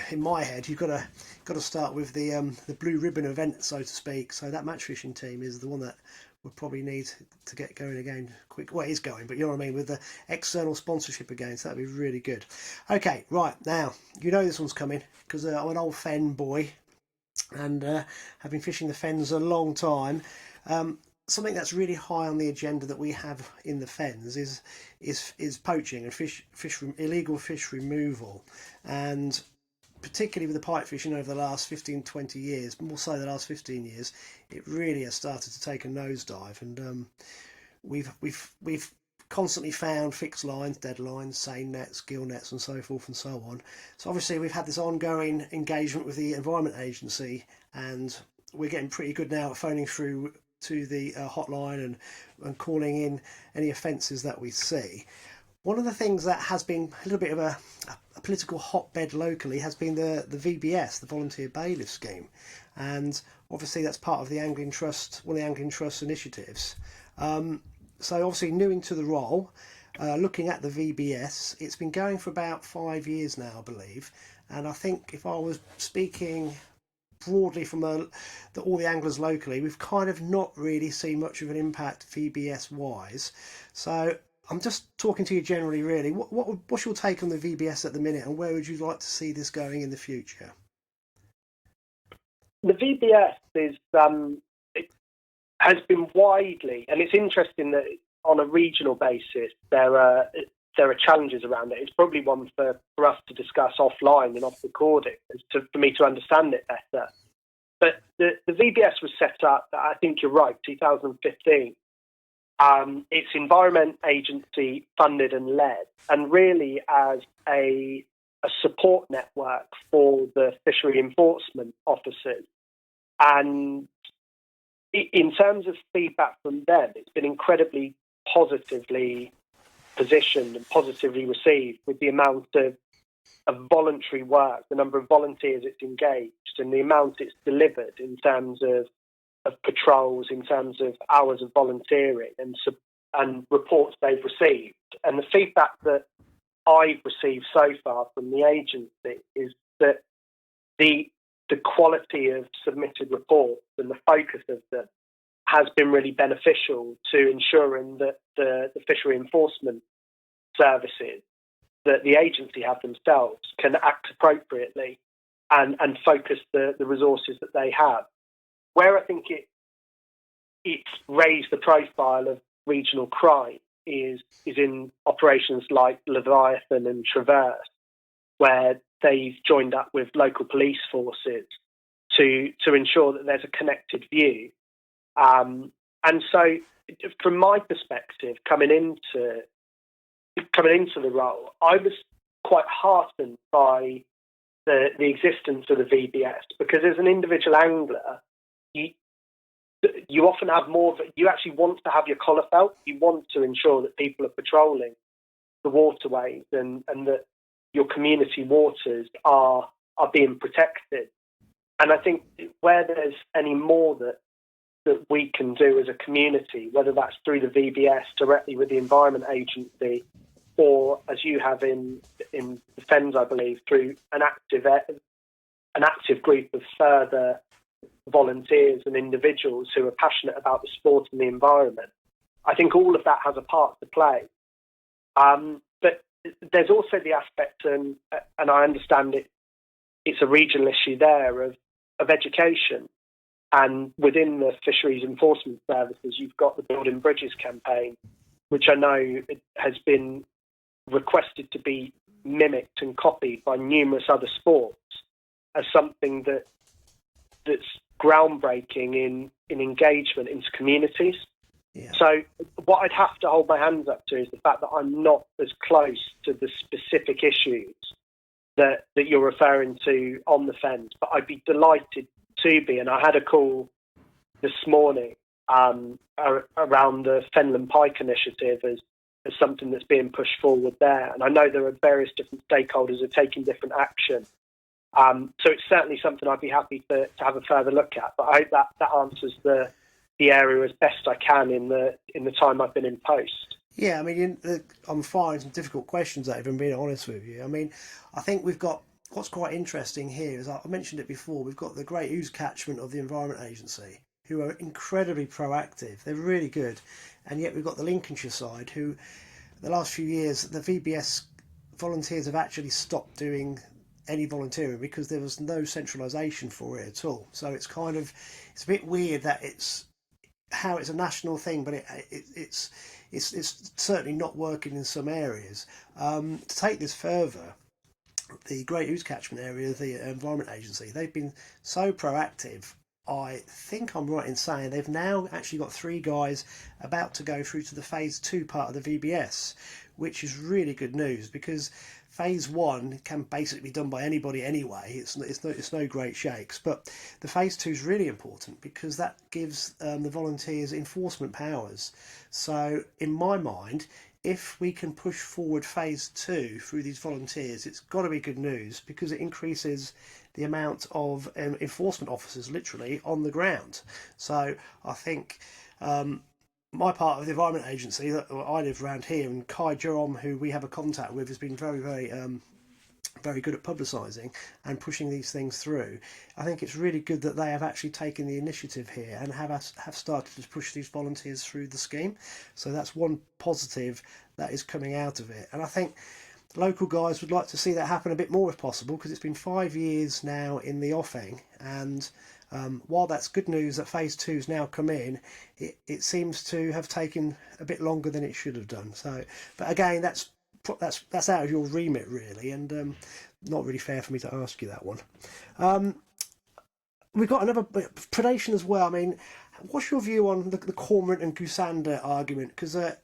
in my head, you've got to start with the blue ribbon event, so to speak. So that match fishing team is the one that would probably need to get going again quick. Well, it is going, but you know what I mean, with the external sponsorship again. So that'd be really good. Okay, right, now you know this one's coming, because I'm an old fen boy and have been fishing the fens a long time. Something that's really high on the agenda that we have in the fens is poaching and illegal fish removal, and particularly with the pike fishing over the last 15-20 years, more so the last 15 years, it really has started to take a nosedive, and we've constantly found fixed lines, dead lines, seine nets, gill nets, and so forth and so on. So obviously we've had this ongoing engagement with the Environment Agency, and we're getting pretty good now at phoning through to the hotline and calling in any offences that we see. One of the things that has been a little bit of a political hotbed locally has been the VBS, the Volunteer Bailiff Scheme, and obviously that's part of the Angling Trust, one of the Angling Trust initiatives. So obviously new into the role, looking at the VBS, it's been going for about 5 years now, I believe, and I think if I was speaking broadly from all the anglers locally, we've kind of not really seen much of an impact VBS wise. So I'm just talking to you generally, really. What's your take on the VBS at the minute, and where would you like to see this going in the future? The VBS it has been widely, and it's interesting that on a regional basis there are challenges around it. It's probably one for us to discuss offline and off recording for me to understand it better. But the VBS was set up, I think you're right, 2015. It's Environment Agency funded and led, and really as a support network for the fishery enforcement officers. And in terms of feedback from them, it's been incredibly positively positioned and positively received, with the amount of voluntary work, the number of volunteers it's engaged, and the amount it's delivered in terms of patrols, in terms of hours of volunteering and reports they've received. And the feedback that I've received so far from the agency is that the quality of submitted reports and the focus of them has been really beneficial to ensuring that the fishery enforcement services that the agency have themselves can act appropriately and focus the resources that they have. Where I think it's raised the profile of regional crime is in operations like Leviathan and Traverse, where they've joined up with local police forces to ensure that there's a connected view. And so, from my perspective, coming into the role, I was quite heartened by the existence of the VBS, because as an individual angler, you often have more. You actually want to have your collar felt. You want to ensure that people are patrolling the waterways and that your community waters are being protected. And I think where there's any more that we can do as a community, whether that's through the VBS directly with the Environment Agency, or as you have in the Fens, I believe, through an active group of further volunteers and individuals who are passionate about the sport and the environment. I think all of that has a part to play. But there's also the aspect, and I understand it's a regional issue there, of education. And within the Fisheries Enforcement Services, you've got the Building Bridges campaign, which I know has been requested to be mimicked and copied by numerous other sports as something that's groundbreaking in engagement into communities. Yeah. So what I'd have to hold my hands up to is the fact that I'm not as close to the specific issues that you're referring to on the Fens, but I'd be delighted to be. And I had a call this morning around the Fenland Pike initiative as something that's being pushed forward there. And I know there are various different stakeholders who are taking different action. So it's certainly something I'd be happy to have a further look at. But I hope that answers the area as best I can in the time I've been in post. Yeah, I mean, I'm firing some difficult questions at you, if I'm being honest with you. I mean, I think we've got, what's quite interesting here is, I mentioned it before, we've got the Great Ouse catchment of the Environment Agency, who are incredibly proactive. They're really good. And yet we've got the Lincolnshire side, who the last few years, the VBS volunteers have actually stopped doing any volunteering because there was no centralisation for it at all. So it's a bit weird that it's a national thing, but it's certainly not working in some areas. To take this further, the Great Ouse catchment area, the Environment Agency, they've been so proactive. I think I'm right in saying they've now actually got 3 guys about to go through to the phase 2 part of the VBS, which is really good news because phase 1 can basically be done by anybody anyway. It's no great shakes, but the phase 2 is really important because that gives the volunteers enforcement powers. So in my mind, if we can push forward phase 2 through these volunteers, it's got to be good news because it increases the amount of enforcement officers literally on the ground. So I think my part of the Environment Agency that I live around here, and Kai Jerome, who we have a contact with, has been very, very very good at publicising and pushing these things through. I think it's really good that they have actually taken the initiative here and have started to push these volunteers through the scheme. So that's one positive that is coming out of it. And I think local guys would like to see that happen a bit more if possible because it's been 5 years now in the offing, and while that's good news that phase 2's now come in, it seems to have taken a bit longer than it should have done. So, but again, that's out of your remit really, and not really fair for me to ask you that one. We've got another predation as well. I mean, what's your view on the cormorant and goosander argument? Because I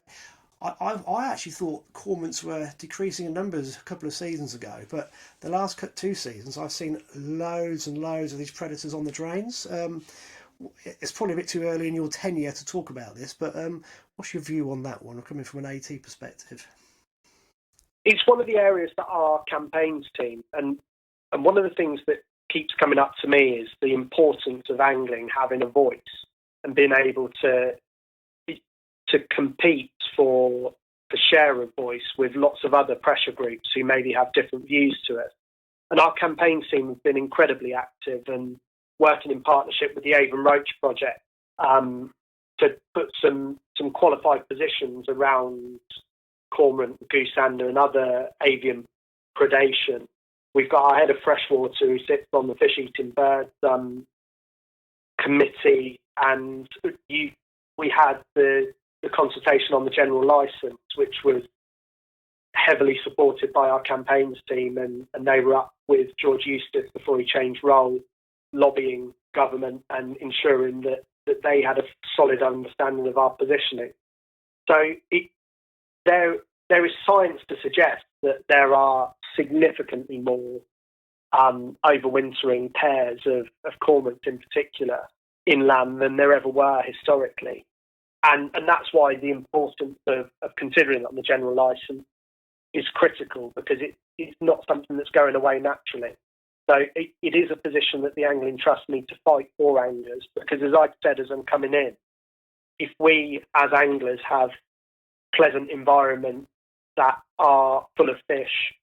actually thought cormorants were decreasing in numbers a couple of seasons ago, but the last 2 seasons I've seen loads and loads of these predators on the drains. It's probably a bit too early in your tenure to talk about this, but what's your view on that one, coming from an AT perspective? It's one of the areas that our campaigns team, and one of the things that keeps coming up to me is the importance of angling having a voice and being able to compete for the share of voice with lots of other pressure groups who maybe have different views to it. And our campaign team have been incredibly active and working in partnership with the Avon Roach Project to put some qualified positions around cormorant, goosander and other avian predation. We've got our head of freshwater who sits on the fish eating birds committee, and we had the consultation on the general licence, which was heavily supported by our campaigns team, and they were up with George Eustace before he changed role, lobbying government and ensuring that they had a solid understanding of our positioning. So there is science to suggest that there are significantly more overwintering pairs of cormorants in particular. inland than there ever were historically. And that's why the importance of considering it on the general licence is critical, because it's not something that's going away naturally. So it is a position that the Angling Trust need to fight for anglers, because as I said as I'm coming in, if we as anglers have pleasant environments that are full of fish,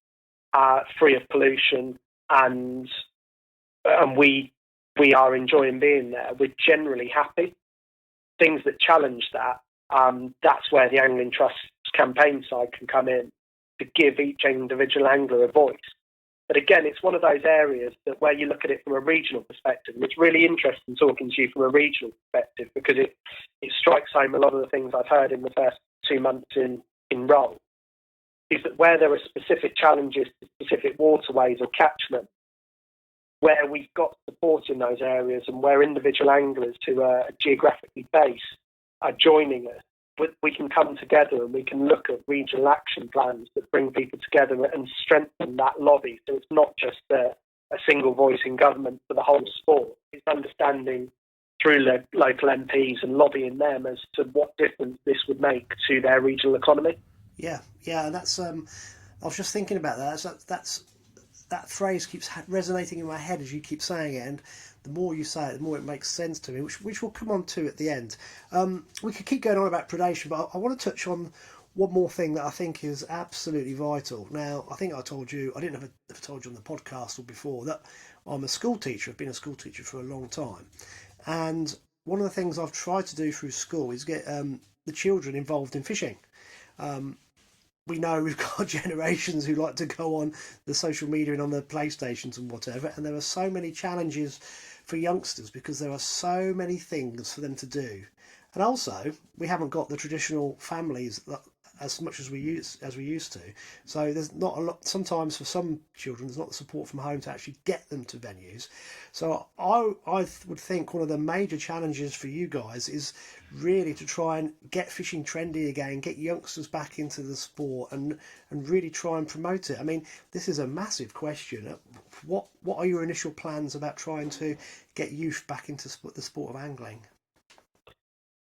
free of pollution, and we are enjoying being there, we're generally happy. Things that challenge that, that's where the Angling Trust's campaign side can come in to give each individual angler a voice. But again, it's one of those areas that where you look at it from a regional perspective, and it's really interesting talking to you from a regional perspective, because it strikes home a lot of the things I've heard in the first 2 months in role, is that where there are specific challenges to specific waterways or catchments, where we've got support in those areas and where individual anglers who are geographically based are joining us, we can come together and we can look at regional action plans that bring people together and strengthen that lobby. So it's not just a single voice in government for the whole sport. It's understanding through local MPs and lobbying them as to what difference this would make to their regional economy. Yeah, and that's. I was just thinking about that. That phrase keeps resonating in my head as you keep saying it, and the more you say it, the more it makes sense to me, which we'll come on to at the end. We could keep going on about predation, but I want to touch on one more thing that I think is absolutely vital. Now, I think I told you, I didn't have told you on the podcast or before, that I'm a school teacher. I've been a school teacher for a long time. And one of the things I've tried to do through school is get the children involved in fishing. We know we've got generations who like to go on the social media and on the PlayStations and whatever, and there are so many challenges for youngsters because there are so many things for them to do. And also, we haven't got the traditional families as much as we used to. So there's not a lot. Sometimes for some children, there's not the support from home to actually get them to venues. So I would think one of the major challenges for you guys is really to try and get fishing trendy again, get youngsters back into the sport, and really try and promote it. I mean, this is a massive question. What are your initial plans about trying to get youth back into the sport of angling?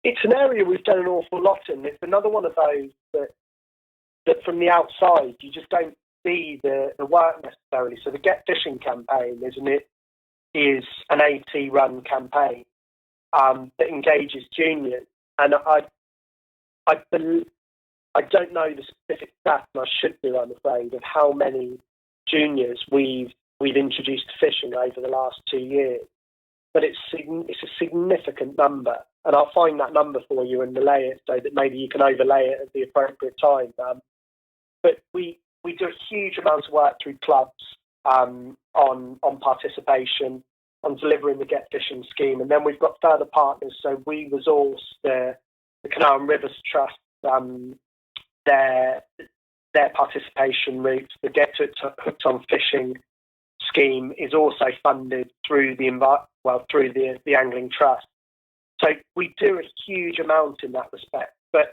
It's an area we've done an awful lot in. It's another one of those that from the outside you just don't see the work necessarily. So the Get Fishing campaign, isn't it, is an AT-run campaign that engages juniors. And I don't know the specific stats, and I should do, I'm afraid, of how many juniors we've introduced to fishing over the last 2 years. But it's a significant number, and I'll find that number for you and relay it so that maybe you can overlay it at the appropriate time. But we do a huge amount of work through clubs on participation, on delivering the Get Fishing scheme, and then we've got further partners. So we resource the Canal and Rivers Trust, their participation routes. The Get Hooked on Fishing scheme is also funded through the Angling Trust. So we do a huge amount in that respect. But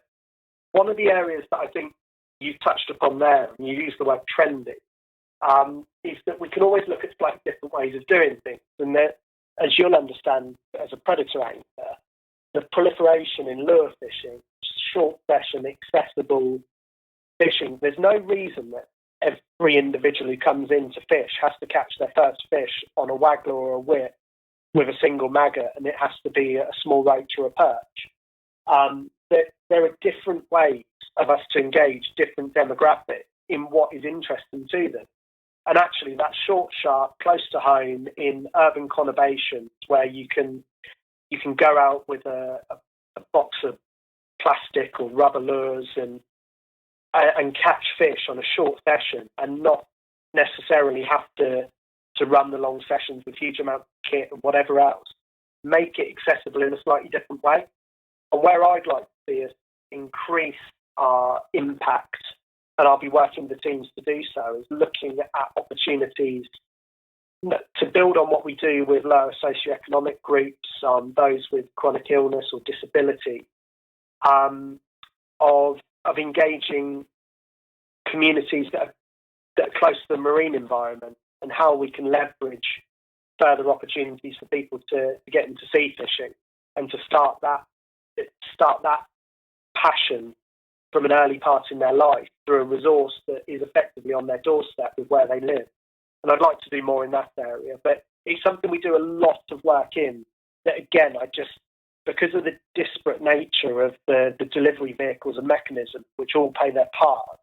one of the areas that I think you've touched upon there, and you use the word trendy, is that we can always look at slightly different ways of doing things. And that, as you'll understand as a predator angler, the proliferation in lure fishing, short session, accessible fishing, there's no reason that every individual who comes in to fish has to catch their first fish on a waggler or a whip with a single maggot, and it has to be a small roach or a perch. There are different ways of us to engage different demographics in what is interesting to them. And actually, that short sharp, close to home in urban conurbations where you can go out with a box of plastic or rubber lures and catch fish on a short session and not necessarily have to run the long sessions with huge amounts of kit and whatever else, make it accessible in a slightly different way. And where I'd like to see us increase our impact, and I'll be working with the teams to do so, is looking at opportunities to build on what we do with lower socioeconomic groups, those with chronic illness or disability, of engaging communities that are close to the marine environment, and how we can leverage further opportunities for people to get into sea fishing and to start that passion from an early part in their life through a resource that is effectively on their doorstep with where they live. And I'd like to do more in that area, but it's something we do a lot of work in that, again, because of the disparate nature of the delivery vehicles and mechanisms, which all play their part,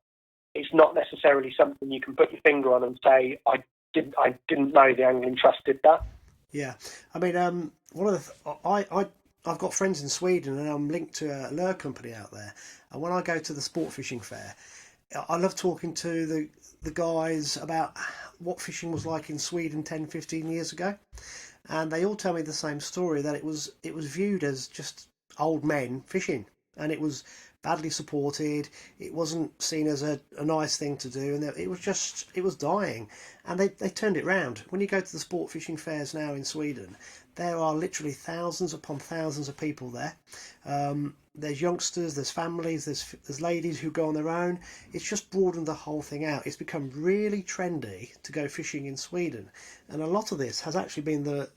it's not necessarily something you can put your finger on and say, I didn't know the Angling Trust did that. Yeah, I mean, one of the I've got friends in Sweden, and I'm linked to a lure company out there. And when I go to the sport fishing fair, I love talking to the guys about what fishing was like in Sweden 10, 15 years ago. And they all tell me the same story, that it was viewed as just old men fishing, and it was badly supported. It wasn't seen as a nice thing to do, and it was dying. And they turned it round. When you go to the sport fishing fairs now in Sweden, there are literally thousands upon thousands of people there. There's youngsters, there's families, there's ladies who go on their own. It's just broadened the whole thing out. It's become really trendy to go fishing in Sweden, and a lot of this has actually been the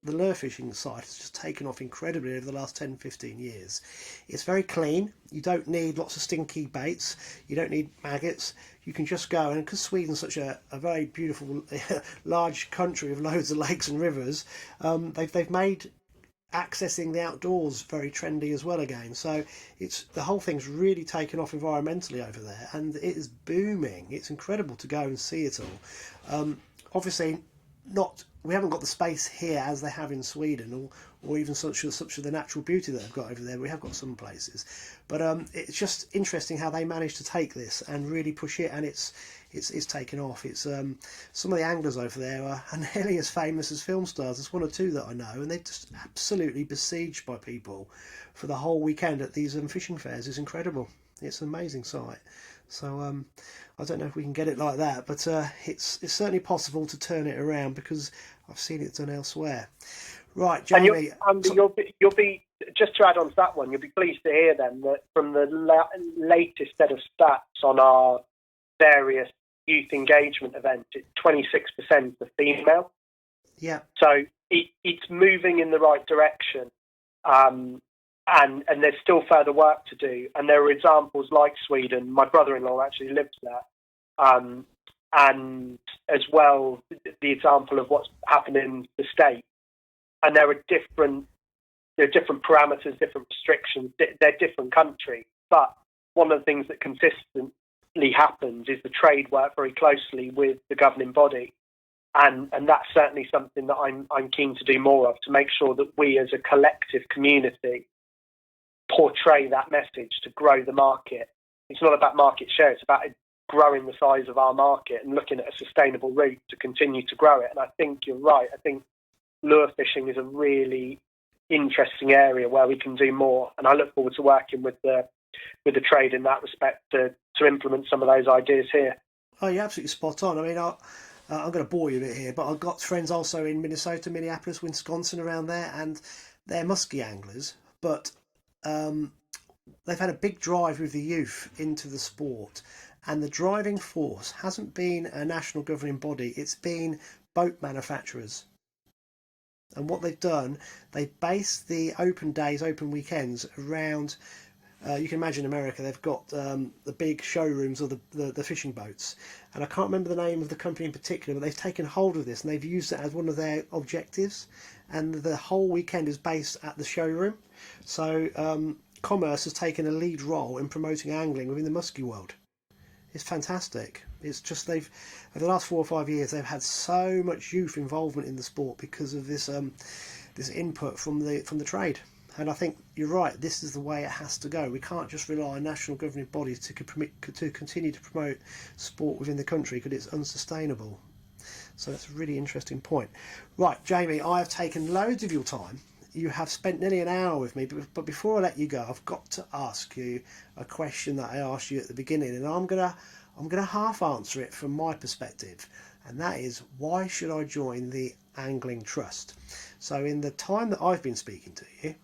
lure fishing side has just taken off incredibly over the last 10, 15 years. It's very clean. You don't need lots of stinky baits. You don't need maggots. You can just go, and because Sweden's such a very beautiful, large country with loads of lakes and rivers, they've made accessing the outdoors very trendy as well again. So the whole thing's really taken off environmentally over there, and it is booming. It's incredible to go and see it all. Obviously, we haven't got the space here as they have in Sweden, or even such of the natural beauty that they've got over there. We have got some places, but it's just interesting how they managed to take this and really push it, and it's taken off. It's some of the anglers over there are nearly as famous as film stars. There's one or two that I know, and they're just absolutely besieged by people for the whole weekend at these fishing fairs. It's incredible. It's an amazing sight. So I don't know if we can get it like that, but it's certainly possible to turn it around, because I've seen it done elsewhere. Right, Jamie. And you'll be just to add on to that one. You'll be pleased to hear then that from the latest set of stats on our various youth engagement events, it's 26% are female. Yeah. So it's moving in the right direction. And there's still further work to do. And there are examples like Sweden. My brother-in-law actually lives there. And as well, the example of what's happening in the States. And there are different parameters, different restrictions. They're different countries. But one of the things that consistently happens is the trade work very closely with the governing body. And that's certainly something that I'm keen to do more of, to make sure that we as a collective community portray that message to grow the market. It's not about market share, it's about growing the size of our market and looking at a sustainable route to continue to grow it. And I think you're right. I think lure fishing is a really interesting area where we can do more, and I look forward to working with the trade in that respect to implement some of those ideas here. Oh, you're absolutely spot on. I mean, I'm going to bore you a bit here, but I've got friends also in Minnesota, Minneapolis, Wisconsin, around there, and they're muskie anglers, but they've had a big drive with the youth into the sport, and the driving force hasn't been a national governing body, it's been boat manufacturers. And what they've done, they based the open days, open weekends around, you can imagine America, they've got the big showrooms of the fishing boats. And I can't remember the name of the company in particular, but they've taken hold of this and they've used it as one of their objectives. And the whole weekend is based at the showroom. So Commerce has taken a lead role in promoting angling within the muskie world. It's fantastic. It's just over the last 4 or 5 years, they've had so much youth involvement in the sport because of this this input from the trade. And I think you're right. This is the way it has to go. We can't just rely on national governing bodies to continue to promote sport within the country, because it's unsustainable. So that's a really interesting point. Right, Jamie, I have taken loads of your time. You have spent nearly an hour with me, but before I let you go, I've got to ask you a question that I asked you at the beginning, and I'm gonna half answer it from my perspective, and that is, why should I join the Angling Trust? So in the time that I've been speaking to you,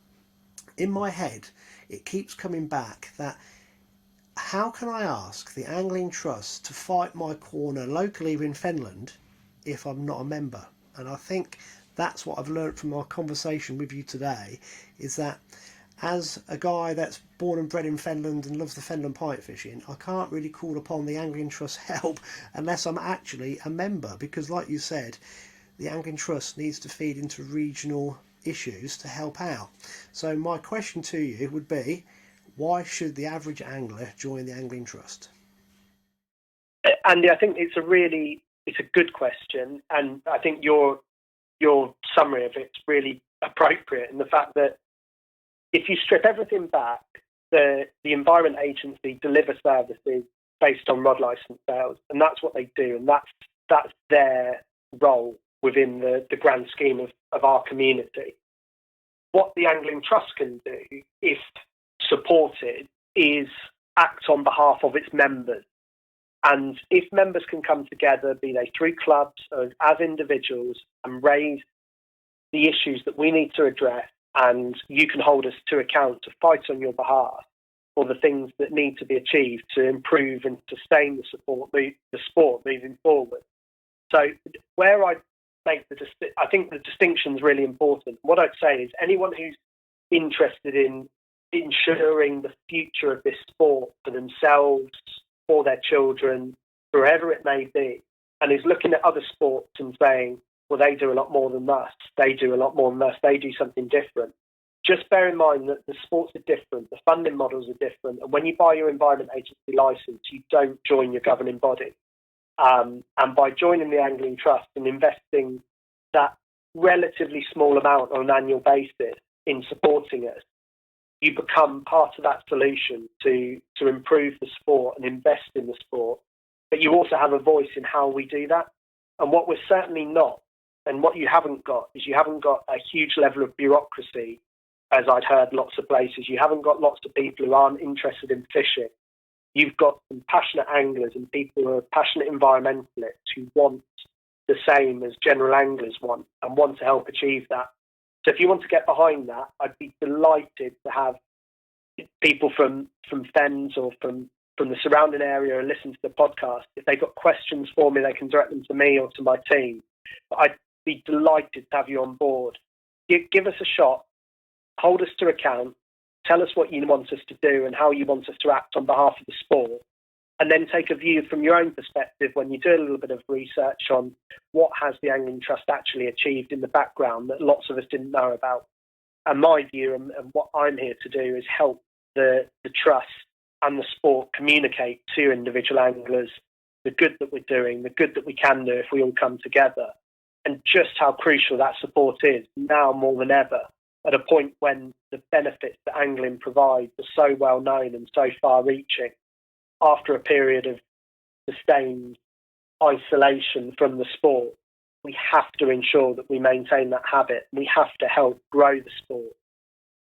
in my head, it keeps coming back that how can I ask the Angling Trust to fight my corner locally in Finland if I'm not a member? And I think that's what I've learned from my conversation with you today, is that as a guy that's born and bred in Fenland and loves the Fenland pike fishing, I can't really call upon the Angling Trust help unless I'm actually a member, because like you said, the Angling Trust needs to feed into regional issues to help out. So my question to you would be, why should the average angler join the Angling Trust? Andy, I think it's a good question, and I think your summary of it's really appropriate in the fact that if you strip everything back, the Environment Agency deliver services based on rod licence sales, and that's what they do, and that's their role within the grand scheme of our community. What the Angling Trust can do, if supported, is act on behalf of its members. And if members can come together, be they through clubs or as individuals, and raise the issues that we need to address, and you can hold us to account to fight on your behalf for the things that need to be achieved to improve and sustain the sport moving forward. So where I make I think the distinction is really important. What I'd say is anyone who's interested in ensuring the future of this sport for themselves, for their children, wherever it may be, and is looking at other sports and saying, well, they do a lot more than us, they do a lot more than us, they do something different. Just bear in mind that the sports are different, the funding models are different, and when you buy your Environment Agency licence, you don't join your governing body. And by joining the Angling Trust and investing that relatively small amount on an annual basis in supporting us, you become part of that solution to improve the sport and invest in the sport. But you also have a voice in how we do that. And what we're certainly not, and what you haven't got, is you haven't got a huge level of bureaucracy, as I'd heard lots of places. You haven't got lots of people who aren't interested in fishing. You've got some passionate anglers and people who are passionate environmentalists who want the same as general anglers want and want to help achieve that. So if you want to get behind that, I'd be delighted to have people from Fens or from the surrounding area and listen to the podcast. If they've got questions for me, they can direct them to me or to my team. But I'd be delighted to have you on board. Give us a shot, hold us to account, tell us what you want us to do and how you want us to act on behalf of the sport, and then take a view from your own perspective when you do a little bit of research on what has the Angling Trust actually achieved in the background that lots of us didn't know about. And my view and what I'm here to do is help the trust and the sport communicate to individual anglers the good that we're doing, the good that we can do if we all come together, and just how crucial that support is now more than ever, at a point when the benefits that angling provides are so well known and so far reaching. After a period of sustained isolation from the sport, we have to ensure that we maintain that habit. We have to help grow the sport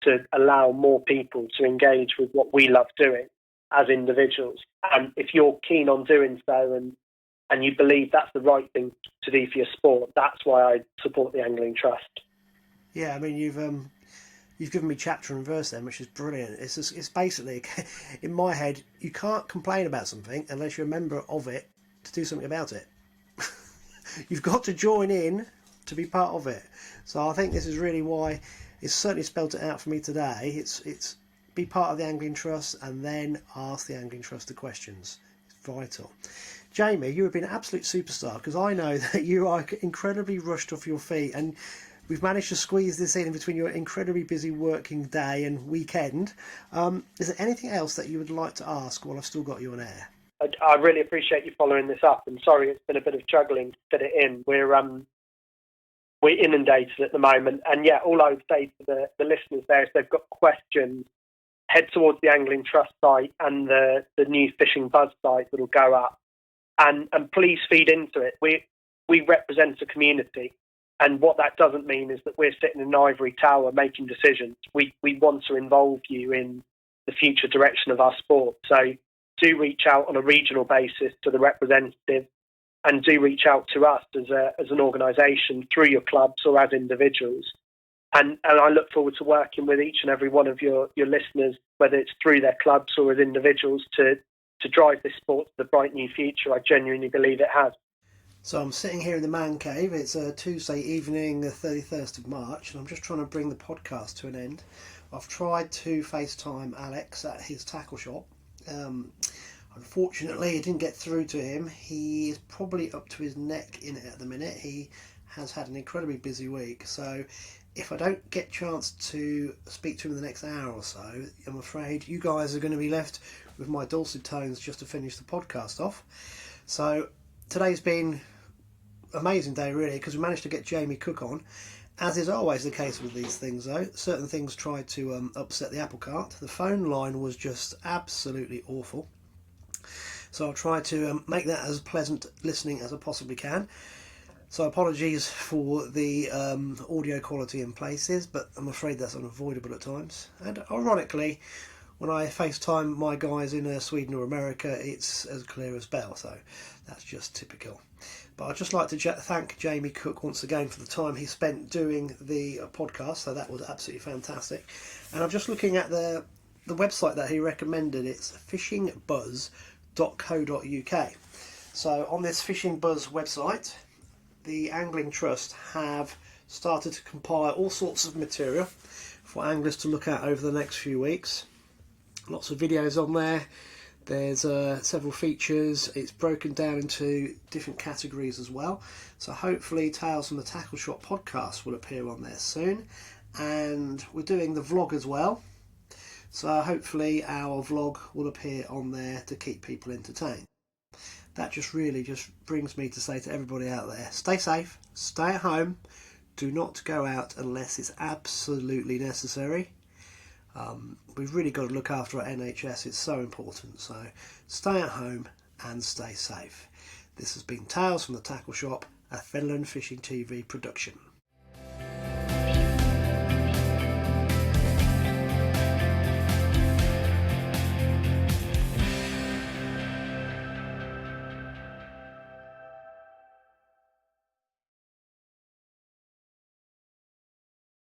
to allow more people to engage with what we love doing as individuals. And if you're keen on doing so and you believe that's the right thing to do for your sport, that's why I support the Angling Trust. Yeah, I mean, you've given me chapter and verse then, which is brilliant. It's basically, in my head, you can't complain about something unless you're a member of it to do something about it. You've got to join in to be part of it. So I think this is really why it's certainly spelled it out for me today. It's be part of the Angling Trust and then ask the Angling Trust the questions. It's vital. Jamie, you have been an absolute superstar, because I know that you are incredibly rushed off your feet, and we've managed to squeeze this in between your incredibly busy working day and weekend. Is there anything else that you would like to ask while I've still got you on air? I really appreciate you following this up, and sorry it's been a bit of juggling to fit it in. We're inundated at the moment, and yeah, all I would say to the listeners there is, if they've got questions, head towards the Angling Trust site and the new Fishing Buzz site that'll go up, and please feed into it. We represent a community. And what that doesn't mean is that we're sitting in an ivory tower making decisions. We want to involve you in the future direction of our sport. So do reach out on a regional basis to the representative, and do reach out to us as an organisation through your clubs or as individuals. And I look forward to working with each and every one of your listeners, whether it's through their clubs or as individuals, to drive this sport to the bright new future I genuinely believe it has. So I'm sitting here in the man cave. It's a Tuesday evening, the 31st of March, and I'm just trying to bring the podcast to an end. I've tried to FaceTime Alex at his tackle shop. Unfortunately, it didn't get through to him. He is probably up to his neck in it at the minute. He has had an incredibly busy week, so if I don't get a chance to speak to him in the next hour or so, I'm afraid you guys are going to be left with my dulcet tones just to finish the podcast off. So today's been amazing day really, because we managed to get Jamie Cook on. As is always the case with these things though, certain things tried to upset the apple cart. The phone line was just absolutely awful, so I'll try to make that as pleasant listening as I possibly can. So apologies for the audio quality in places, but I'm afraid that's unavoidable at times. And ironically, when I FaceTime my guys in Sweden or America, it's as clear as bell, so that's just typical. But I'd just like to thank Jamie Cook once again for the time he spent doing the podcast, so that was absolutely fantastic. And I'm just looking at the website that he recommended. It's fishingbuzz.co.uk. So on this Fishing Buzz website, the Angling Trust have started to compile all sorts of material for anglers to look at over the next few weeks. Lots of videos on there. There's several features. It's broken down into different categories as well. So hopefully Tales from the Tackle Shop podcast will appear on there soon. And we're doing the vlog as well. So hopefully our vlog will appear on there to keep people entertained. That just brings me to say to everybody out there, stay safe, stay at home, do not go out unless it's absolutely necessary. We've really got to look after our NHS, it's so important, so stay at home and stay safe. This has been Tales from the Tackle Shop, a Fenland Fishing TV production.